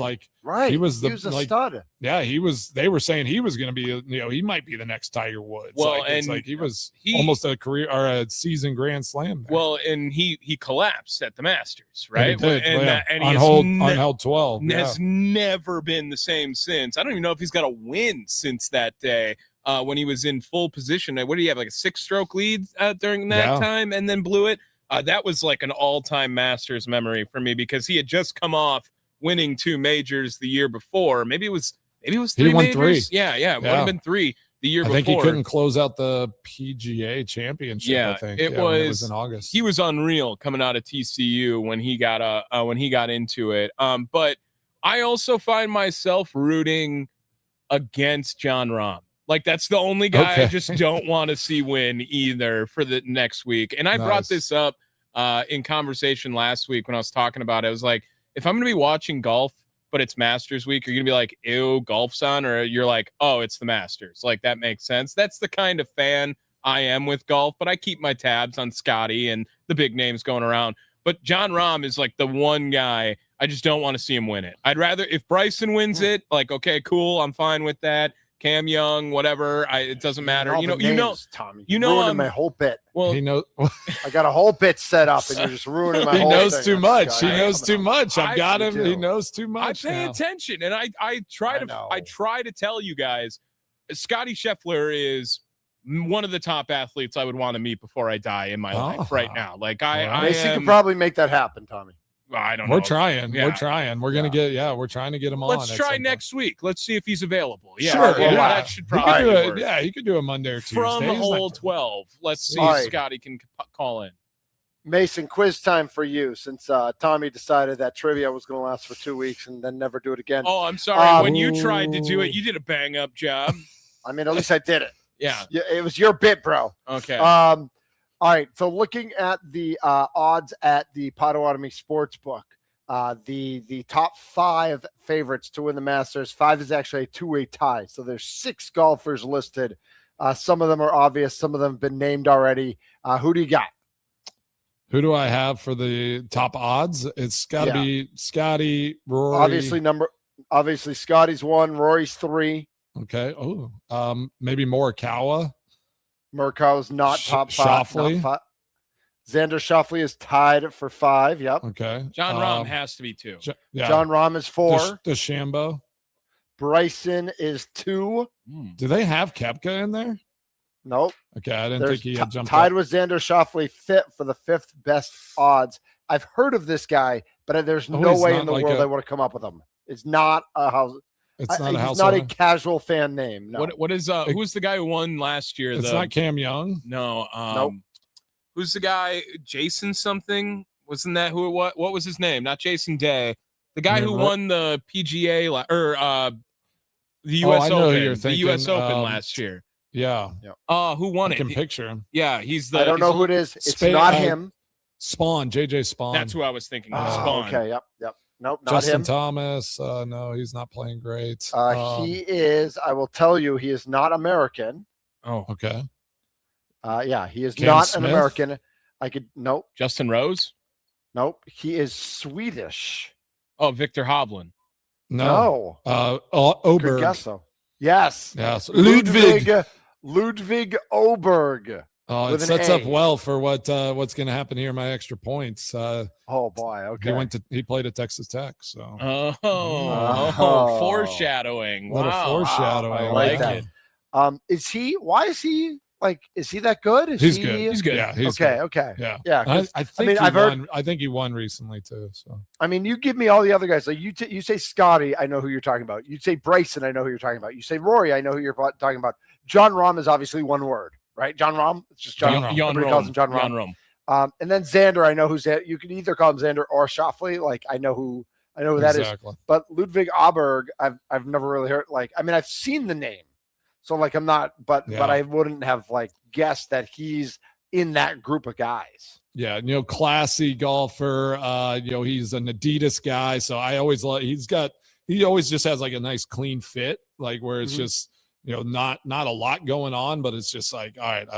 he was a stud. Yeah, he was. They were saying he was going to be. He might be the next Tiger Woods. Well, he was almost a career or a season Grand Slam there. Well, and he collapsed at the Masters, right? And on hole 12, has never been the same since. I don't even know if he's got a win since that day. When he was in full position. What did he have, a 6-stroke lead during that time, and then blew it? That was an all-time Masters memory for me, because he had just come off winning 2 majors the year before. Maybe it was 3 he won majors. 3. Yeah, it would have been 3 the year before. I think he couldn't close out the PGA Championship. Yeah, I think it was in August. He was unreal coming out of TCU when he got into it. But I also find myself rooting against Jon Rahm. That's the only guy I just don't want to see win either for the next week. And I brought this up in conversation last week when I was talking about it. I was like, if I'm going to be watching golf, but it's Masters week, you're going to be like, ew, golf's on, or you're like, oh, it's the Masters. That makes sense. That's the kind of fan I am with golf, but I keep my tabs on Scotty and the big names going around. But Jon Rahm is the one guy I just don't want to see him win it. I'd rather, if Bryson wins it, okay, cool, I'm fine with that. Cam Young, whatever. It doesn't matter. Tommy. You know, ruining my whole bit. Well, he knows. I got a whole bit set up, and you're just ruining my whole knows thing. too much. Scott. He knows too much. I've got him. do. He knows too much. I pay now. attention, and I try to tell you guys, Scotty Scheffler is one of the top athletes I would want to meet before I die in my life right now. Like Mason could probably make that happen, Tommy. I don't know. We're trying. Yeah. We're trying. We're gonna get. We're trying to get him on. Let's try next week. Let's see if he's available. Yeah, Sure. that should probably work. Yeah, he could do a Monday or Tuesday. From hole 12. Let's see if Scotty can call in. Mason, quiz time for you, since Tommy decided that trivia was going to last for 2 weeks and then never do it again. Oh, I'm sorry. When you tried to do it, you did a bang-up job. I mean, at least I did it. Yeah. It was your bit, bro. Okay. All right. So looking at the odds at the Potawatomi Sportsbook, the top 5 favorites to win the Masters, 5 is actually a two-way tie. So there's 6 golfers listed. Some of them are obvious. Some of them have been named already. Who do you got? Who do I have for the top odds? It's got to be Scotty, Rory. Obviously, Scotty's 1, Rory's 3. Okay. Oh, maybe Morikawa. Morikawa's not top 5. Schauffele. Xander Schauffele is tied for 5. Yep. Okay. John Rahm has to be 2. John Rahm is 4. DeChambeau. Bryson is 2. Do they have Koepka in there? Nope. Okay, I didn't think he had jumped tied up. with Xander Schauffele, fit for the 5th best odds. I've heard of this guy, but there's no way in the world I would have come up with him. It's not a house. It's not a house. He's not a casual fan name. No. What is who's the guy who won last year? It's not Cam Young. No. Nope. Who's the guy? Jason something? Wasn't that who it was? What was his name? Not Jason Day. The guy who won the PGA the U.S. Open. The U.S. Open last year. Yeah. Who won it? I can picture him. Yeah, he's the. I don't know who it is. It's not him. Spawn, JJ Spawn. That's who I was thinking of. Spawn. Okay. Yep. Nope. Not Justin him. Thomas. No, he's not playing great. He is. I will tell you, he is not American. Oh, okay. He is Cam not Smith? an American. Nope. Justin Rose. Nope. He is Swedish. Oh, Victor Hovland. No. Oberg. Good guess though. Yes. Ludwig Oberg. Oh, it sets up well for what's going to happen here. My extra points. Oh boy. Okay. He played at Texas Tech. So. Foreshadowing. A little foreshadowing. I like that. Is he? Why is he? Is he that good? He's good. He's good. Yeah. He's okay. Good. Okay. Yeah. I think he won recently too. So. I mean, you give me all the other guys. Like you say Scotty, I know who you're talking about. You say Bryson, I know who you're talking about. You say Rory, I know who you're talking about. John Rahm is obviously one word, right? John Rahm. It's just John Rahm. Everybody calls him John Rahm. And then Xander, I know who's that. You can either call him Xander or Schauffele. Like I know who that is. But Ludwig Oberg, I've never really heard. I've seen the name. So I'm not, but I wouldn't have guessed that he's in that group of guys. Yeah, classy golfer. He's an Adidas guy, so I always love. He always just has a nice clean fit, where it's just not a lot going on, but it's just all right.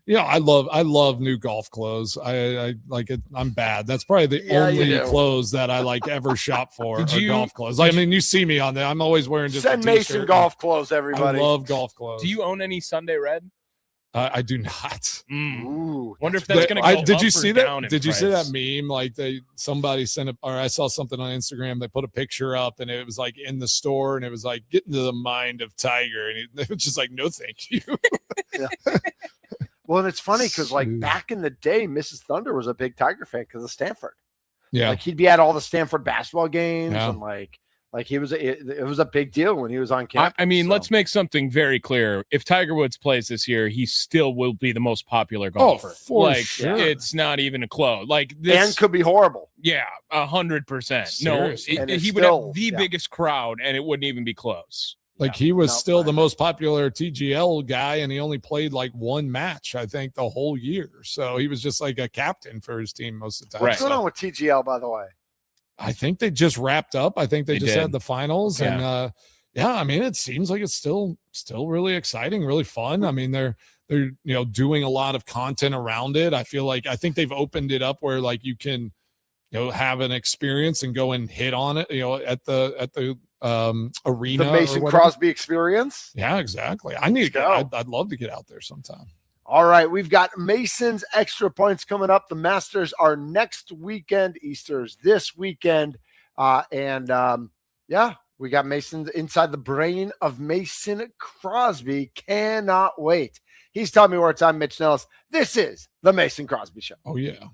I love new golf clothes. I like it. I'm bad. That's probably the only clothes that I ever shop for. Golf clothes. You see me on there. I'm always wearing just send Mason golf clothes. Everybody. I love golf clothes. Do you own any Sunday Red? I do not. Ooh, wonder if that's going to go Did you up see or that? down in Did you price. see that meme? Somebody sent it, or I saw something on Instagram. They put a picture up, and it was in the store, and it was get into the mind of Tiger, and it was just no, thank you. Well, and it's funny because back in the day, Mrs. Thunder was a big Tiger fan because of Stanford. Yeah, he'd be at all the Stanford basketball games, and he was. It was a big deal when he was on campus. Let's make something very clear. If Tiger Woods plays this year, he still will be the most popular golfer. Oh, for sure. It's not even a close. And could be horrible. Yeah, 100%. No, he would have the biggest crowd, and it wouldn't even be close. He was still the most popular TGL guy, and he only played one match, I think, the whole year. So he was just a captain for his team most of the time. What's going on with TGL, by the way? I think they just wrapped up. I think they just had the finals, and it seems like it's still really exciting, really fun. I mean, they're doing a lot of content around it. I think they've opened it up where you can have an experience and go and hit on it, at the arena. The Mason Crosby experience. Yeah, exactly. I need to go. I'd love to get out there sometime. All right, we've got Mason's Extra Points coming up. The Masters are next weekend. Easter's this weekend. Yeah, we got Mason's inside the brain of Mason Crosby. Cannot wait. He's telling me where it's on. Mitch Nellis. This is the Mason Crosby Show. Oh, yeah.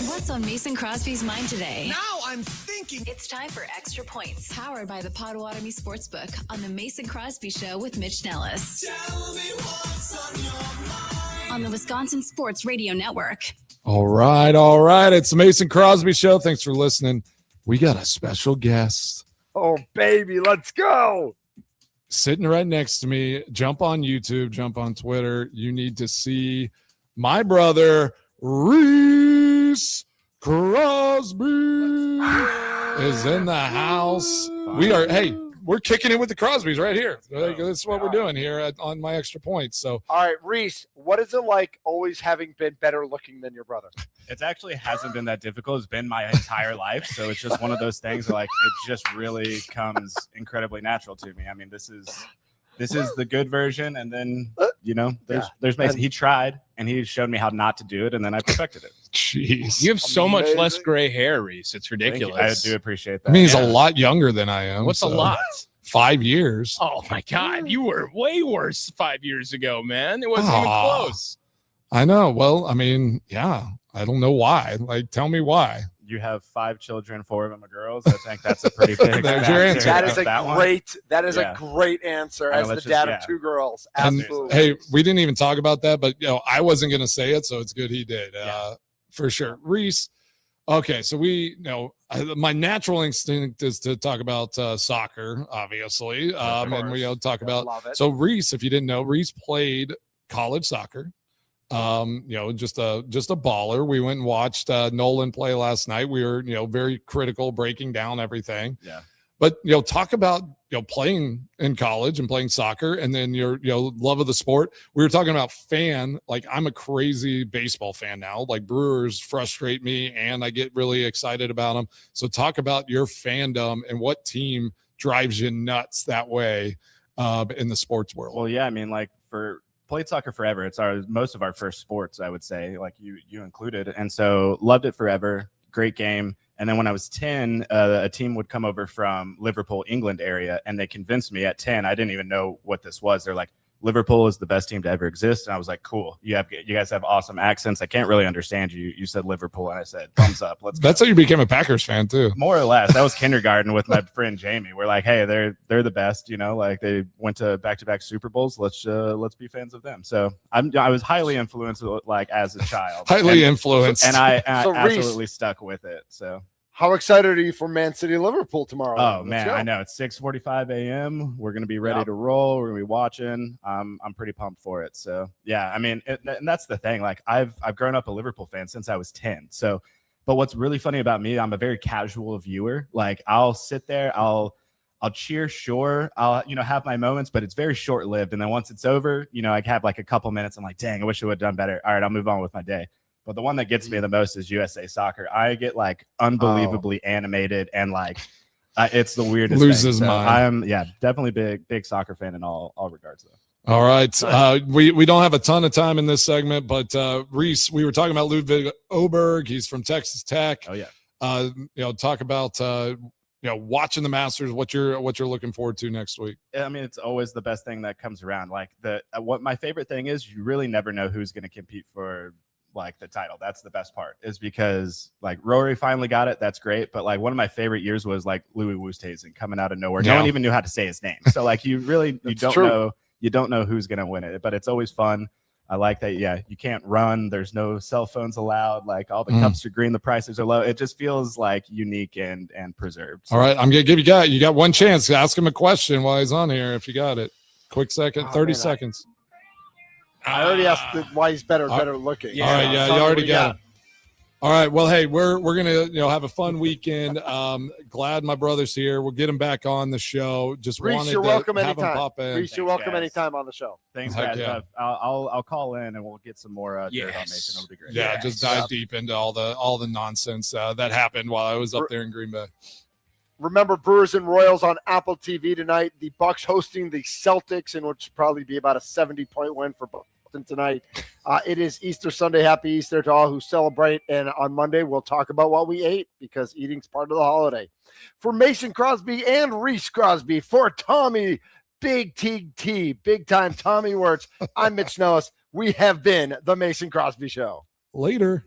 What's on Mason Crosby's mind today? Now I'm thinking. It's time for Extra Points, powered by the Potawatomi Sportsbook on the Mason Crosby Show with Mitch Nellis. Tell me what's on your mind. On the Wisconsin Sports Radio Network. All right. It's the Mason Crosby Show. Thanks for listening. We got a special guest. Oh, baby, let's go. Sitting right next to me. Jump on YouTube, jump on Twitter. You need to see my brother, Reese Crosby, is in the house. We're kicking it with the Crosbys right here. That's what we're doing here on my Extra Points. So, all right, Reese, what is it like always having been better looking than your brother? It actually hasn't been that difficult. It's been my entire life. So it's just one of those things where, like, it just really comes incredibly natural to me. I mean, this is the good version. And then, there's Mason. He tried and he showed me how not to do it. And then I perfected it. Jeez. You have so much less gray hair, Reese. It's ridiculous. I do appreciate that. I mean, he's a lot younger than I am. What's a lot? 5 years. Oh, my God. You were way worse 5 years ago, man. It wasn't even close. I know. Well, I mean, yeah. I don't know why. Like, tell me why. You have 5 children, 4 of them are girls. I think that's a pretty big There's your answer. That is a great answer as the dad of 2 girls. Absolutely. And, hey, we didn't even talk about that, but I wasn't going to say it, so it's good he did. For sure. Reese. Okay, so my natural instinct is to talk about soccer, obviously, and we talk about. So Reese, if you didn't know, Reese played college soccer. Just a baller. We went and watched Nolan play last night. We were very critical, breaking down everything. Yeah. But talk about playing in college and playing soccer, and then your love of the sport. We were talking about fan. Like, I'm a crazy baseball fan now. Like, Brewers frustrate me, and I get really excited about them. So talk about your fandom and what team drives you nuts that way in the sports world. Well, yeah, I mean, like, played soccer forever. It's most of our first sports, I would say, like you included, and so loved it forever. Great game. And then when I was 10, a team would come over from Liverpool, England area, and they convinced me at 10. I didn't even know what this was. They're like, Liverpool is the best team to ever exist. And I was like, cool. You guys have awesome accents. I can't really understand you. You said Liverpool, and I said, thumbs up. Let's go. That's how you became a Packers fan too. More or less. That was kindergarten with my friend Jamie. We're like, hey, they're the best. Like, they went to back-to-back Super Bowls. Let's be fans of them. So I was highly influenced, like, as a child. Influenced, and I absolutely stuck with it. So. How excited are you for Man City Liverpool tomorrow? Oh, man, I know. It's 6:45 a.m. We're going to be ready to roll. We're going to be watching. I'm pretty pumped for it. So, yeah, I mean, and that's the thing. Like, I've grown up a Liverpool fan since I was 10. So, but what's really funny about me, I'm a very casual viewer. Like, I'll sit there, I'll cheer, sure. I'll, have my moments, but it's very short-lived. And then once it's over, I have like a couple minutes. I'm like, dang, I wish I would have done better. All right, I'll move on with my day. But the one that gets me the most is USA Soccer. I get, like, unbelievably animated, and, like, it's the weirdest Loses thing. So mind. I'm definitely big soccer fan in all regards though. All right. We don't have a ton of time in this segment, but Reese, we were talking about Ludwig Oberg. He's from Texas Tech. Oh yeah. Talk about watching the Masters, what you're looking forward to next week. I mean, it's always the best thing that comes around. Like, what my favorite thing is, you really never know who's going to compete for, like, the title. That's the best part, is because, like, Rory finally got it. That's great. But, like, one of my favorite years was, like, Louis Oosthuizen coming out of nowhere. No one even knew how to say his name. So, like, you don't know who's going to win it, but it's always fun. I like that. Yeah. You can't run. There's no cell phones allowed. Like, all the cups are green. The prices are low. It just feels, like, unique and preserved. So. All right. I'm going to give you got one chance to ask him a question while he's on here. If you got it, quick second, 30 seconds. I already asked why he's better looking. Yeah. All right, yeah, you already got it. All right, well, hey, we're gonna have a fun weekend. Glad my brother's here. We'll get him back on the show. Just Reese, wanted you're to welcome have anytime. him pop in. Reese, you're welcome anytime on the show. Thanks, Heck guys. yeah. I'll call in and we'll get some more dirt on Mason. It'll be great. Yeah, just dive deep into all the nonsense that happened while I was up there in Green Bay. Remember, Brewers and Royals on Apple TV tonight. The Bucks hosting the Celtics, in which will probably be about a 70-point win for Boston tonight. It is Easter Sunday. Happy Easter to all who celebrate. And on Monday, we'll talk about what we ate, because eating's part of the holiday. For Mason Crosby and Reese Crosby, for Tommy Big T, big time Tommy Wirtz, I'm Mitch Nellis. We have been the Mason Crosby Show. Later.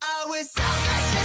I was